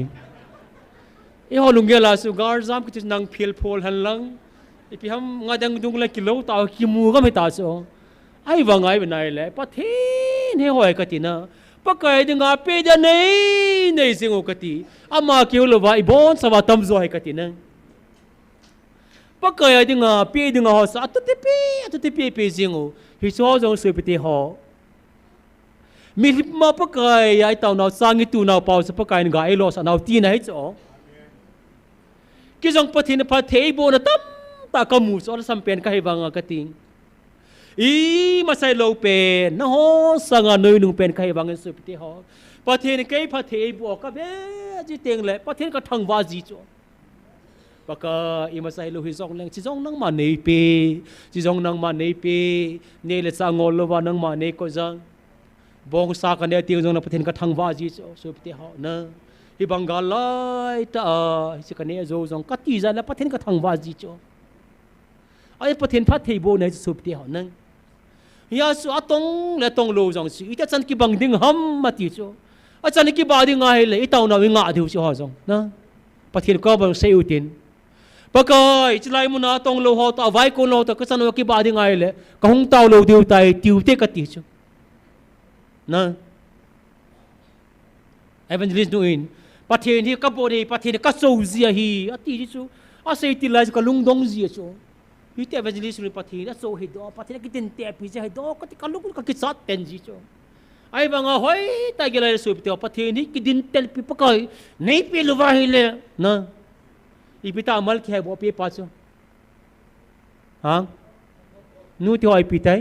อีหัวลุงเกลาสุงาร์ซามก็จะนั่งพิลโพลหันหลังอีพี่ฮัมงาดังดุงเลยกิโลตาคิมูก็ไม่ตาจ้อไอ้ว่าไงเป็นไงเลยปะเทนให้หอยกันตีนะปะไก่ดึงอาเปียจะในสิ่งโอกันตีอามาเกี่ยวเลยว่าอีบอนสวัสดิ์ทำจ่อยกันตีนะปะไก่ดึงอาเปียดึงอาหัวสัตว์ที่เปียสิ่งโอฮิโซจงสืบไปที่หอมีมาปะไก่ไอ้เต่าหน้าสังกิตูหน้าเป่าสปะไก่งาไอ้ลอสหน้าตีนะให้จ้อกิจงปะเทนปะเทโบนะตั้มตากมูสอลสัมเปนก็ให้วางกติงอีมาใส่โลเป็นนะฮะสังานนุ่งเป็นก็ให้วางสุปฏิหอประเทศนี้ก็ให้ประเทศบวกก็เบ้จีเตียงเลยประเทศก็ทั้งวาจีจ้ะปะก็อีมาใส่โลหิซองแรงจีซองนั่งมาในปีจีซองนั่งมาในปีเนี่ยเลยสังอลว่านั่งมาในก็จังบองสากันเนี่ยเตียงจงนะประเทศก็ทั้งวาจีจ้ะสุปฏิหอนะที่บังกาลายตาที่กันเนี่ยโจจงกัดจีจันแล้วประเทศก็ทั้งวาจีจ้ะไอ้ประเทศพัทยาโบในสุปฏิหอนั่งยาสุอาตงและตงโลจงสิอีแต่ฉันกิบังดิ้งฮัมมาติโจอาจารย์กิบาดิ้งไงเลยอีเต่าหน้าวิ่งอาดิวชิฮะจงนะประเทศก็บังเสียอุตินปะกายจะไล่มุนาตงโลหอตาไว้คนโลตาก็ฉันว่ากิบาดิ้งไงเลยก็หงเต่าโลดิวไตติวเตกติโจนะเอเวนเจลิสต์นูอินประเทศที่กับโบดีประเทศก็โซเซียฮีอาติโจอาศัยติลายก็ลุงดงเซียโจฮิตเอเวนเจลิสต์ในประเทศนั้นโซฮิดอประเทศนั้นกินเตะพิจารณาฮิดอก็ที่กันลูกก็กิจสัตว์เต็นจิโจไอ้บางหอยแต่กี่เลยสุดเดียวประเทศนี้กินเตะพิปกายไม่เปลี่ยนว่าฮิเลนะอีพิตามัลแค่บอกเปียปัจจุฮะนู่นที่หอยพิตา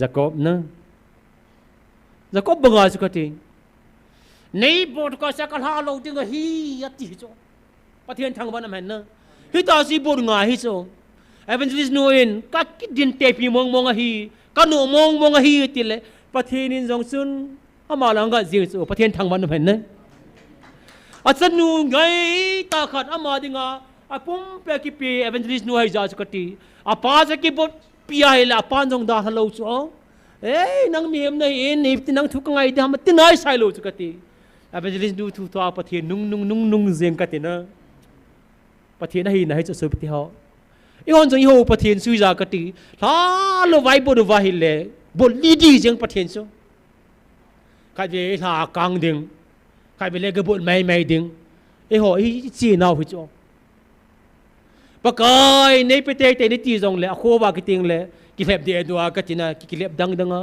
จักรนะจักรบังอาจสุดที่ในบทก็สักการะเราจึงก็ฮิยัดจิโจประเทศทางบ้านนั้นนะฮิตาสีบทง่ายฮิโจEvangelist nuin kakit din tepi mong ahi kanu mong ahi tile pathin jong sun amala nga jing so pathin thang man phen ne atsan nu ngai ta khat ama dinga apum pe ki pi evangelist nu hai ja kati apa ja ki bot pia hela pan jong da halo cho nang miem na in if tinang thu ka ngai dam tinai sai lo chu ka ti evangelist du thu to pathian nung zeng ka ti na pathian hi na hi chu su ti ho i hon jong ho pathian sui za ka ti la lo vai bo do va hi le bo li di jeng pathian so khai về là càng đừng khai về lấy cái bụi mày đừng ấy hỏi chỉ nào phải cho bà coi nếu phải thế thì chỉ dùng lẽ khô vào cái tiếng lẽ cái lẹp để đùa cái chuyện này cái lẹp đằng đằng á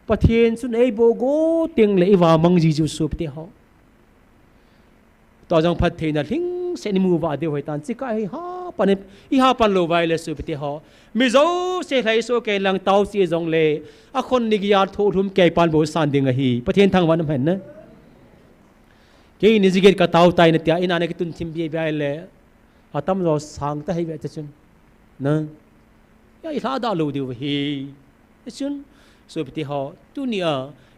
bà thiên xuân ấy bố gỗ tiếng lẽ vào mang gì chịu sụp thì họ tao rằng phát thiên là lính sẽ đi mua vào điều phải tàn chỉ cái ha pan lô vai là sụp thì họ mi dấu sẽ thấy số cái lăng tàu sẽ dùng lẽ à con này kia thô thum cái pan bố san đừng hi bà thiên thằng văn hẹn nữa cái này chỉ cái tàu tay này tia in anh cái tuần chim bia bia lẽ à tâm rồi sáng ta hay vậy chứ nè ya ít đã lâu điều hi chứ sụp thì họ tu nia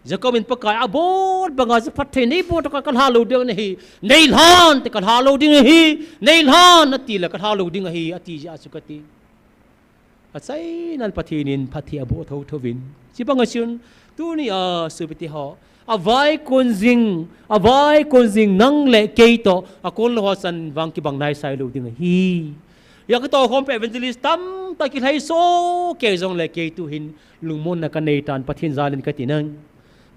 giờ có mình bắt cái bố bằng cái phát triển này bố cái hà lâu điều này này han thì cái hà lâu điều này này han nãy là cái hà lâu điều này ati giờ suy cái ti à sai nan phát triển bố thâu vin chỉ bằng cái chuyện tu nia sụp thì họ à vai con dinh năng lệ cây to à con lo san vang ki bang nai sai lâu điều này ya cái to không phải evangelist tam ta ki thấy số kể dòng lệ cây tu hin lùng môn là cái này tan phát triển ra lên cái tiền năng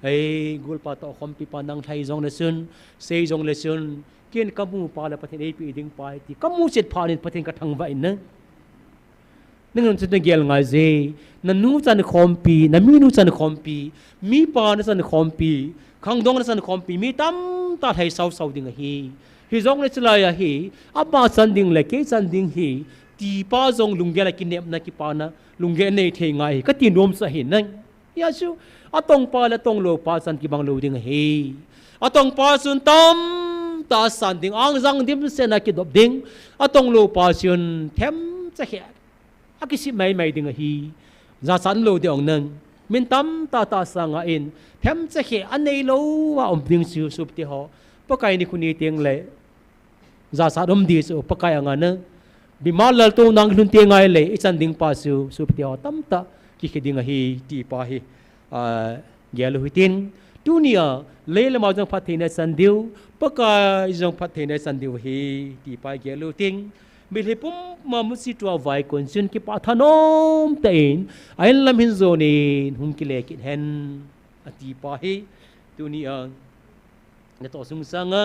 ấy gul pa to không pi pandang thay dòng lesson say dòng lesson kiên kamu pa la pathin ap ding pai ti kamu set pha nin pathin ka thang vai na nang chen gel ngai je na nu chan khom pi na mi nu chan khom pi mi pa na chan khom pi khang dong na chan khom pi mi tam ta thai sau ding hi dong le chlai ya hi apa chan ding le ke chan ding hi ti pa dong lungge la kinep na ki pa na lungge nei thei ngai ka ti nom sa hin nang ya chu atong pa la tong lo pa san ki bang lo ding he atong pa sun tam ta san ding ang jang dim se na ki dop ding atong lo pa sun them cha he akisi mai ding hi za san lo de ong nang min tam ta sa nga in them cha he anei lo wa om ding su sup ti ho pa kai ni khuni teng le za sa dom di su pa kai anga na bi ma lal to nang lun te ngai le i chan ding pa su sup ti ho tam ta ki khiding hi ti pa hi gel huitin dunia le ma jong phat theina san diu paka jong phat theina san diu hi ti pa gel huitin bil hi pum ma mu si twa vai kon sun ki pa thanom tein ain lam hin zoni hum ki le ki hen ati pa hi dunia na to sung sanga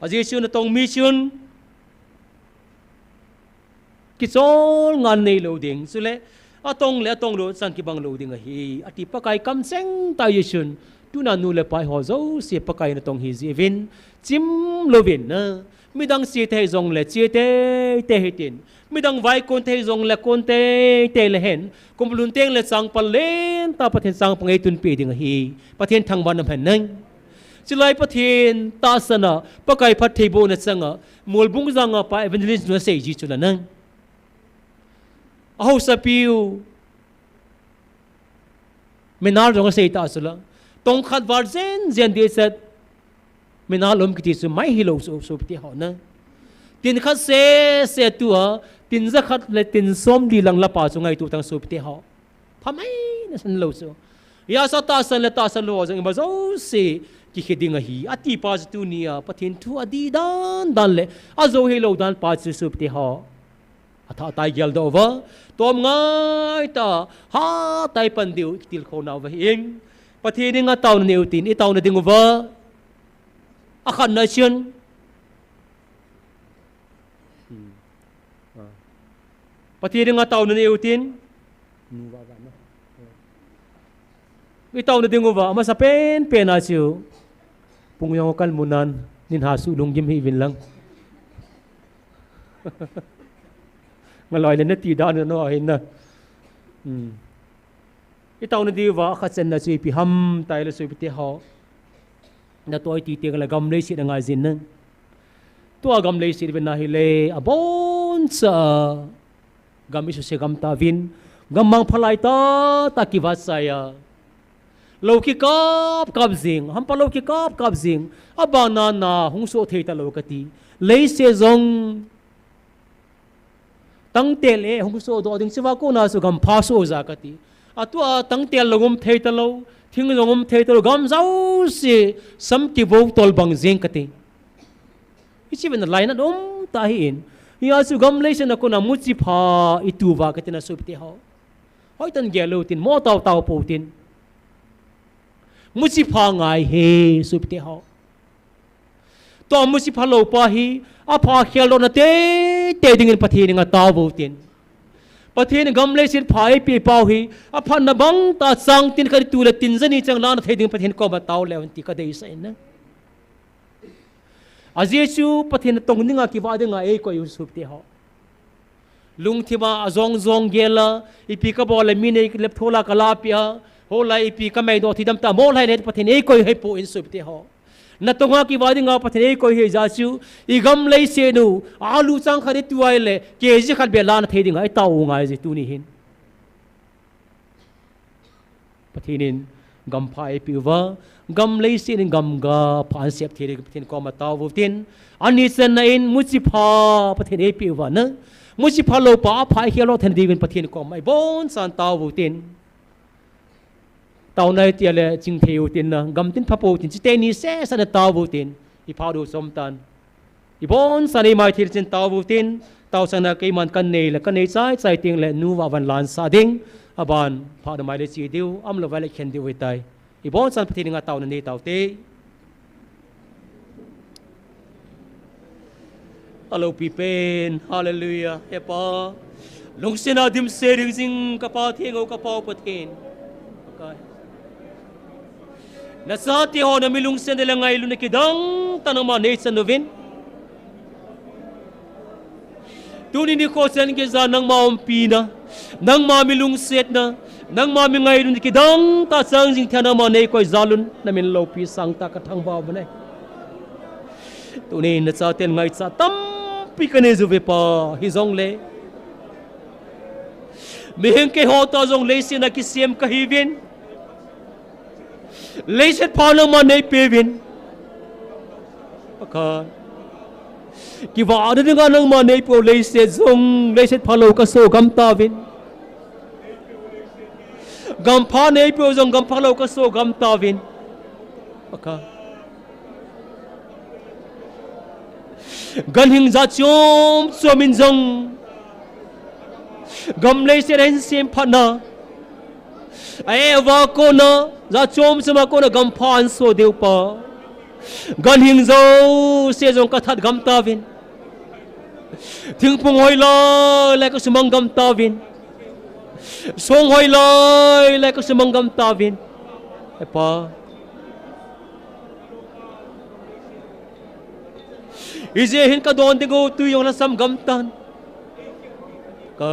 ajesu na tong mission ki sol ngan nei lo ding sule atong le atong lo san ki bang lo ding hi ati pakai kam seng ta yesun tu na nu le pai ho zo si pakai na tong hi zivin chim lovin na midang si the zong le chi te hitin midang vai kon the zong le kon te le hen kumlun teng le sang palen ta pathen sang pangai tun pi ding hi pathen thang ban phan nang silai pathen ta sana pakai phat thei bo na changa molbung zanga pa evangelist no sei ji chula nang aho sa piu menar jong sei ta sula tong khat war zen de sat menar lom ki ti su mai hi lo so ti ho na tin khat se tu ha tin za khat le tin som di lang la pa chu ngai tu tang so ti ho phamai na san lo so ya sa ta san lo jong ba zo se ki khiding hi ati pa tu nia pathin thu adi dan le azo hi lo dan pa chu so ti ho atha tai gel do wa tom ngai ta ha tai pan diu til khona wa ing pathi ni nga taw neu tin i taw na ding wa akhan na chen pathi ni nga taw na neu tin i taw na ding wa ma sa pen na chiu pungyong kal munan nin ha su lung gim hi vin lang ngaloi le na ti da no hin na i taw na di wa kha chen na chi pi ham tai le su pi te ho na toi ti te la gam le si na ngai zin na to gam le si na hi le abon sa gam isu se gam ta vin gam mang phalai ta ki va sa ya lo ki kap zing ham pa lo ki kap zing abana na hung so thei ta lo ka ti le se zong tang te le hong so do ding siwa ko na so gam pha so za ka ti atua tang tel longom thei talo thing longom thei talo gam zau si sam ki bo tol bang jeng kati ichi ben lai na dom ta hi in ya su gam le sen ko na muchi pha itu wa katina supti ho hoi tan gelo tin mo taw taw po tin muchi pha ngai he supti ho to muchi pha lo pa hi a pha khelo na te dingin pathi ni nga taw bo tin pathi ni gam le sin phai pi pau hi a phan na bang ta chang tin khari tu le tin jani chang la na thei ding pathin ko ba taw le ti ka dei sa in na a jesu pathin tong ninga ki ba de nga e ko yu supti ho lung thiba azong zong gela ipi ka bol mi ne lep thola kala pia ho la ipi ka mai do thidam ta mol hai ne pathin e ko he po in supti ho na tonga ki ba de nga pathin e ko he ja chu I gam lei se nu alu chang khari tu ai le ke ji khat be la na thei ding ai taw ngai ji tu ni hin pathinin gam phai pi wa gam lei se nin gam ga phan sep thei pathin ko ma taw tin ani sen na in muchi pha pathin e pi wa na muchi pha lo pa phai khelo than di win pathin ko mai bon san taw tin tàu này tiền là chính thiệu tiền là gầm tin pháp bộ tiền chỉ tên ni sẽ sang tàu vô tiền i phao đồ xóm tan i bốn sang đi mai thiệt trên tàu vô tiền tàu sang là cái màn căn này là căn này trái tiền là nu vào văn lan sa đinh à bàn phao đồ mai để chỉ điêu âm là vai lại khen điêu với tay i bốn sang thì ngã tàu này tàu tê alo pipen hallelujah epa lung sena dim sering sing kapa thieng kapa pathin na sa ti ho na milung sen de ngai lu ne kidang tanama ne san novin tuni ni ko sen ke za nang maom pi na nang ma milung set na nang ma mi ngai lu ne kidang ta sang jing thana ma ne ko zalun na min lo pi sang ta ka thang ba ba ne tuni na sa ten ngai sa tam pi ka ne zu ve pa hi zong le mi heng ke ho ta zong le sin na ki sem ka hi vin lấy xét phao năng mà nei pevin, pakha, ki vợ đến ngang năng mà nei po lấy xét phao lâu cả số gam ta vin, gam phao nei po zong gam phao lâu cả số gam ta vin, pakha, gan hình za chom min zong, gam lấy xét hen sem phana. Ai va ko na za chom sama ko na gam phan so deu pa gan hing zo se jong ka that gam ta vin thing pung hoi la lai ko sumang gam ta vin song hoi la lai ko sumang gam ta vin pa ije hin ka don de go tu yong na sam gam tan ka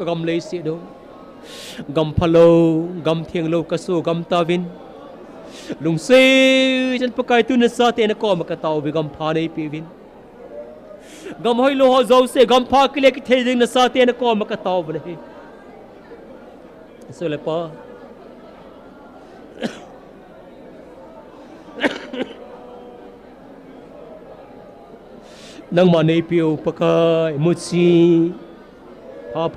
gam lei se do gam phalo gam thieng lo ka so gam ta vin lung se jan pakai tu na sa te na ko ma ka taw bi gam pha nei pi vin gam hoi lo ho zo se gam pha kile ki thei ding na sa te na ko ma ka taw ba nei so le pa nang ma nei piu pakai muchi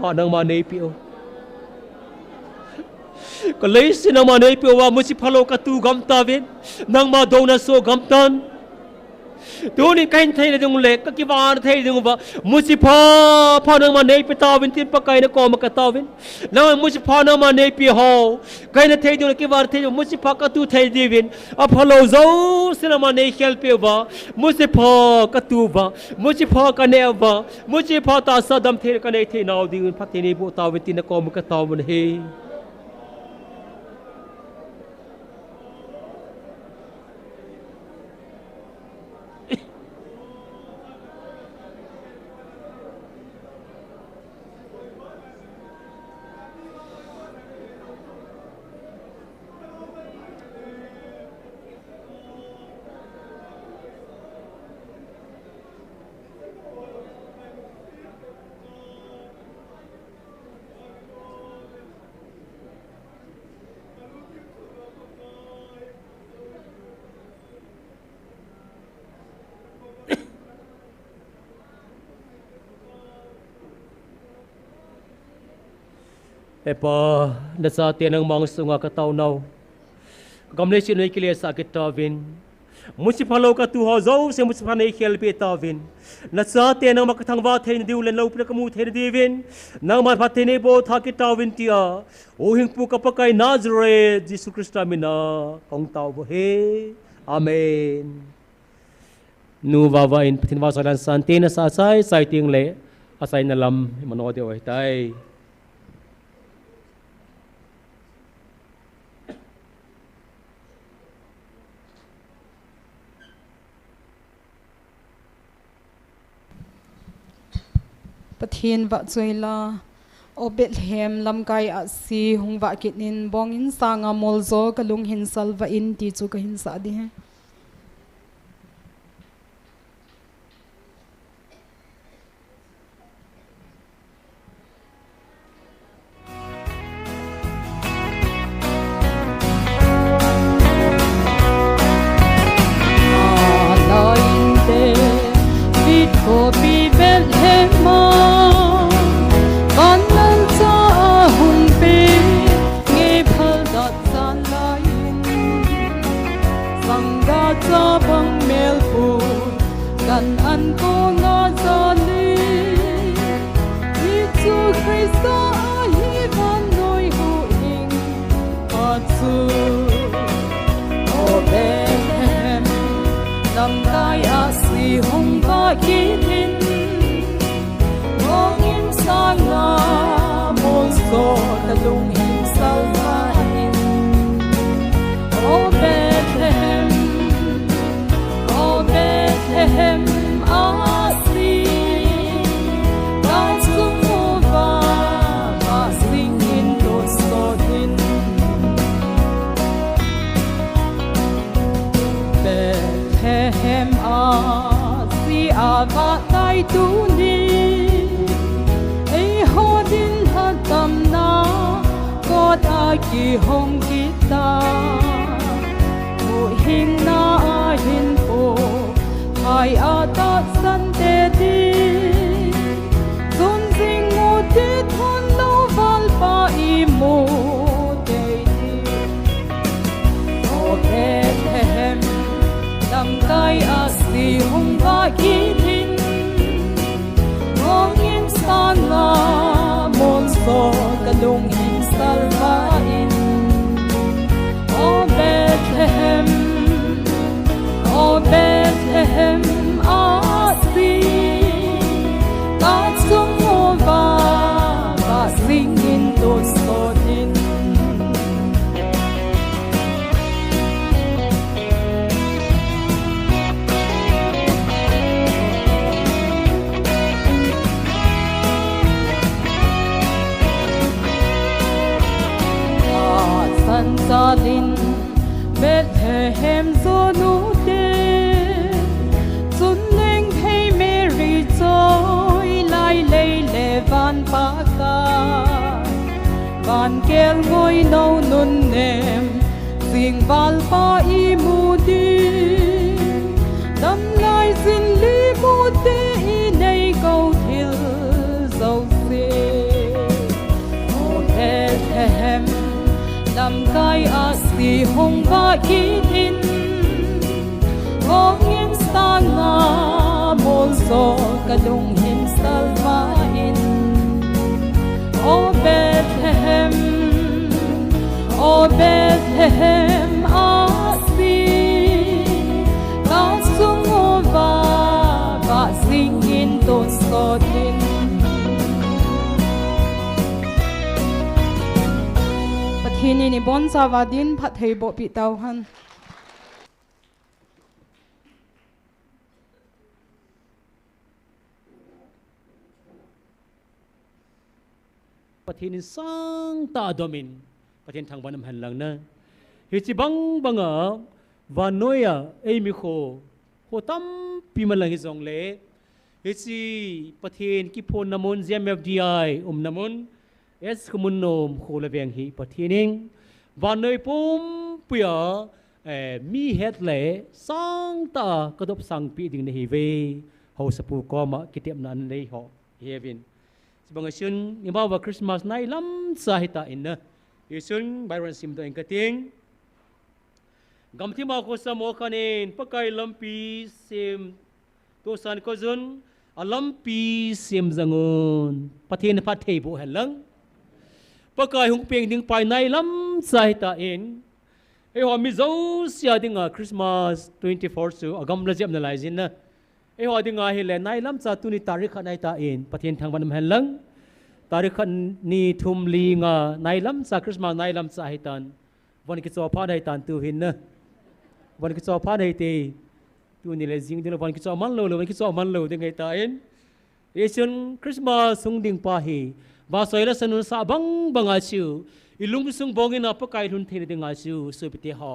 pha nang ma nei piuก็เลยสินางมาในเปียวว่ามุสิพาโลกตูกำตาเวนนางมาโดนโซกำตันตัวนี้กันไทยเลยตรงเล็กก็คิดว่าไทยตรงว่ามุสิพานางมาในเปียตาเวนที่ปะไก่นกอมกตาเวนแล้วมุสิพานางมาในเปียหอกันไทยตรงคิดว่าไทยมุสิพากตูไทยดีเวนอพาโลโซสินางมาในเขลเปียวว่ามุสิพากตูว่ามุสิพากันเนว่ามุสิพาตาสะดำเทกันไทยนาวดีพัฒนีบุตาเวนที่นกอมกตาเวนเฮ Epa nasa tianang mga sunga kataw now. Gamne sinay kilia sa kitawin. Musipalo ka tuho zo se musipanay kelpi tawin. Nasa tianang makatang vatay na diulan law pinakamutay na divin. Nang marpatay na ibo takitawin tiya. Uhing po kapakay Nazareth, Jesus Christ namin na kong tao he. Amen. Nu vavain patinwasalan sante na sa asay ting le asay na lam manood yo tay. Pathin va chuila o Bethlehem lamkai asi hung va kitnin bong in sanga molzo kalung hin salva in ti chu ka hin sa di he hong kita muhin na ahin po ay atat sante di sunzing mo dit hon loval pa imo di o Bethlehem langkay asli hong bagitin ngongin sana monso kalungin salvain O Bethlehem, asli tatsung mo ba basingin tostotin asan salin Bethlehem zonute Sunning hey Mary joy lai lay le van paka Van kel ngoi nau nun nem Sing val pa imudi Dam lai sin li mute inay gau thil zau se O Bethlehem Lam kai asli hong bagitin Ngongin sana molso kalunghin salvain O Bethlehem asli Kasung mo ba basingin tostotin Hini ni bon savadin phat hei bo pi tau han Pathin sang ta domin pathin thang banam han lang na hi chi bang banga vanoya ei mi kho tam pi man lang hi zong le hi chi pathin ki phon namon GMFDI namon KHOMUNNOM khô la veng hi pathining van nơi pum pia mi het le sang ta kadop sang pi ding nei ve ho sapu ko ma kitiam nan nei ho hevin Sebang Asun imbawa Christmas nai lam sahita inna. Isun Byron sim to engkating. Gam ti ma ko sa mo kanin pakai lampi sim to san ko zun alampi sim zangun pathin pathei bo helang. Pakai hung peng ding pai nai lam sahita in. Ho mi zo sia dinga Christmas 24 su agam la jam na lai jin na. Ho dinga hi le nai lam cha tu ni tarikh nai ta in pathin thang ban helang. Tarikh ni thum li nga nai lam sa Christmas nai lam sa hitan wan ki cho pha dai tan tu hin na wan ki cho pha dai te tu ni le jing din wan ki cho man lo wan ki cho man lo ding ai ta in Asian Christmas sung ding pa hi ba soi la sanun sa bang banga chu ilung sung bongin na pa kai thun the ding a chu so pite ha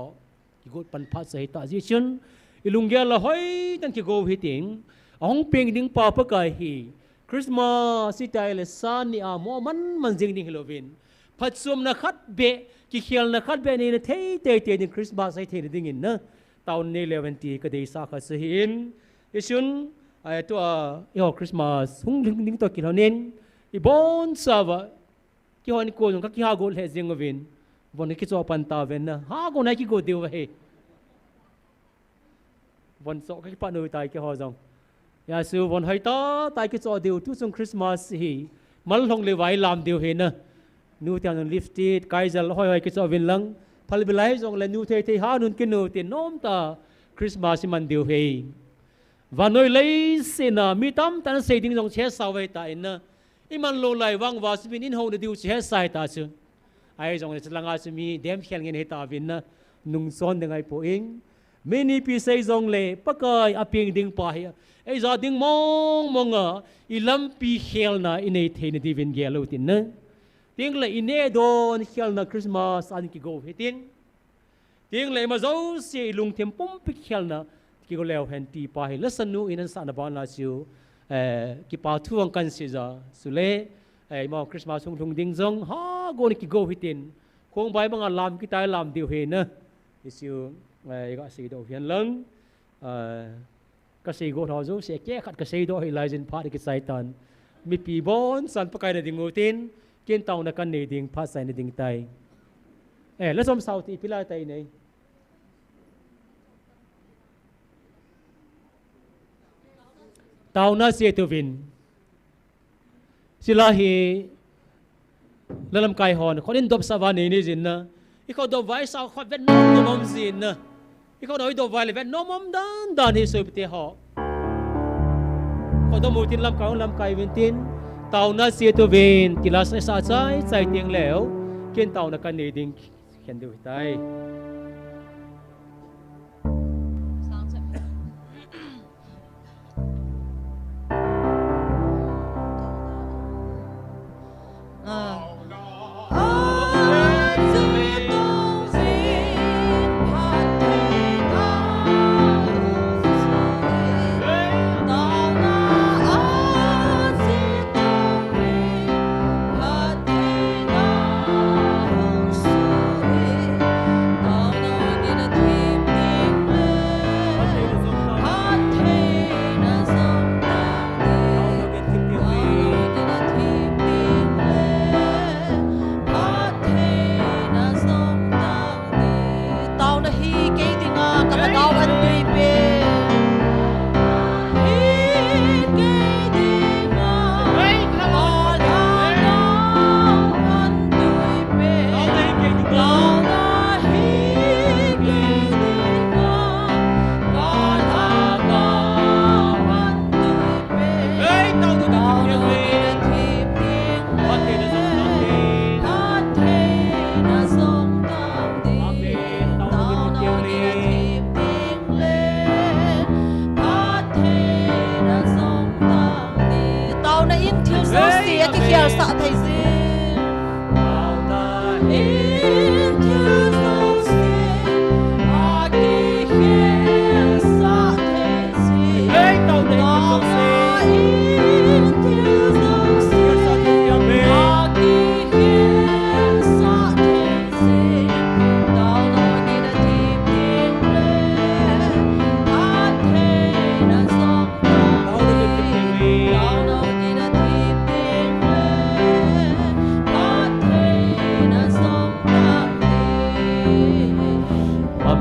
ki got pan pha sai ta ji chun ilung ya la hoi tan ki go hi ting ong peng ding pa kai hi Christmas si tay le san ni a mo man jing ding Halloween phat sum na khat be ki khial na khat be ni na thei te ni Christmas ai thei ding in na taun ni 11 ka dei sa kha se hin isun ai to yo Christmas hung ding to ki honen i bon sawa ki hon ko jong ka ki ha go le jing ovin bon ki cho pan ta ven na ha go nai ki go deu he bon so ka ki pa no tai ki ho jong ya su von hai ta tai ki cho deu tu sung Christmas hi mal long le vai lam deu he na nu tiang lifted kaizal hoi ki cho vin lang phal bilai jong le nu the ha nun ki nu tin nom ta Christmas man deu he và nơi lấy xin mi tam tan xây ding jong che sao vậy ta in na iman lo lai wang wa sibin in ho de diu che sai ta chu ai jong le langa su mi dem khial ngen he ta vin na nung son de ngai po ing many pi sei jong le pakai aping ding pa hi ai za ding mong a ilam pi khel na inei thein di vin gelo tin na ting le ine don khel na Christmas an ki go hetin ting le ma zo se lung them pum pi khel na ki go leo hen ti pa hi lesson nu in an sa na ban la chu ki pa thuang kan se za sule ai ma Christmas hung thung ding jong ha go ni ki go hetin khong bai bang lam ki tai lam diu he na isu ga si do hian lang ka sei go tho zo se ke khat ka sei do hi lai jin pha ki sai tan mi pi bon san pa kai na ding utin ken taw na kan nei ding pha sai na ding tai la som sau ti pila tai nei taw na se tu vin sila hi lalam kai hon khonin dop sa wa nei ni jin na i kho do vai sao kho vet no mom jin na i kho doi do vai le vet no mom dan hi so pte ho kho do mu tin lam kai vin tin taw na se tu vin kila sa chai tiang leo ken taw na kan nei ding khen du tai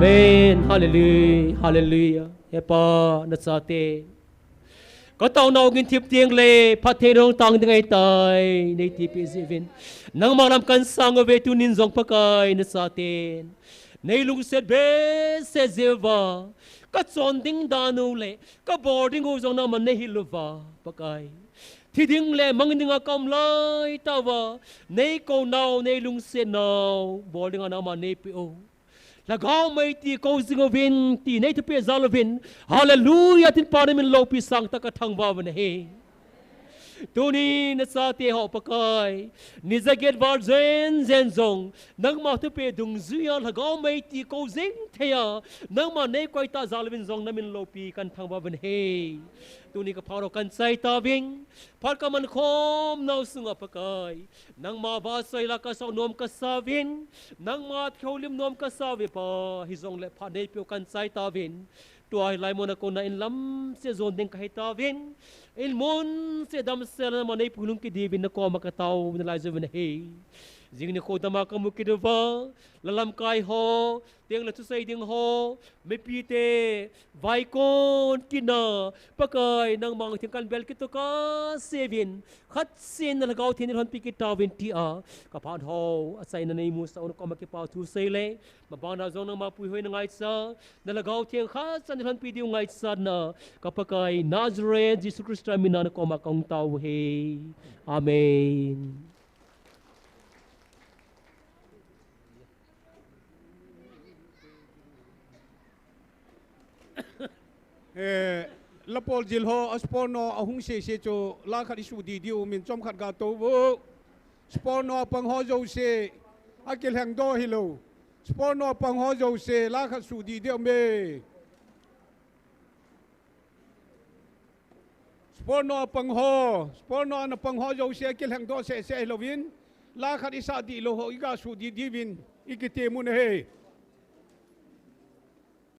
Amen. Hallelujah. Hallelujah. Epa nasate. Có tàu nào nghìn thiệp tiếng lệ phát thế đông tăng tiếng ngày tai nay thiệp izivin nang mang làm căn sang về tu nín dòng phật ai na sa tên nay lung set be se zeva các chọn tiếng đanu lệ các boarding ngô dòng nam nay hilova phật ai thì tiếng lệ mang tiếng cầm lại tao vào nay câu nào nay lung set nào boarding nam nay pio là gạo mấy tí câu sinh viên tí nay thứ bây giờ viên hallelujah tin pa mình lâu pi sang ta cả thằng vào vấn đề tu ni na sa te họ pakai ni za get var zen zen zong nang ma thứ bây dung duya là gạo mấy tí câu zing thea nang ma nay quay ta giờ viên zong na mình lâu pi kan thằng vào vấn đề tu ni ka phao kan sai ta ving phar ka man khom nau sunga pakai nang ma ba sai la ka so nom ka sa vin nang ma tholim nom ka sa ve pa hi zong le pha dei pyo kan sai ta vin tuai lai mon ko na in lam se zon ding ka hi ta vin il mon se dam se na ma nei pulung ki di vin na ko ma ka tau na lai zo vin he jing ni ko dama ka mu ki do va lalam kai ho tiếng là tu say tiếng ho mấy pi te vai con kina pakai nang mang tiếng kan bel kito ka sevin khat sin na gau thin hon pi ki tawin ti a ka phan ho asai na nei mu sa on ko ma ki pa tu say le ma ba na zong na ma pui hoi na ngai sa na gau thiang khat san hon pi diu ngai sa na ka pakai Nazareth Jesus Christ mi na ko ma kong taw he amen. La Paul Jilho asporno ahung se cho la khat isu di diu min chom khat ga to wo sporno pang ho jo se akil hang do hilo sporno pang ho jo se la khat su di diu me sporno na pang ho jo se akil hang do se lovin la khat isa di lo ho iga su di divin ikite mun he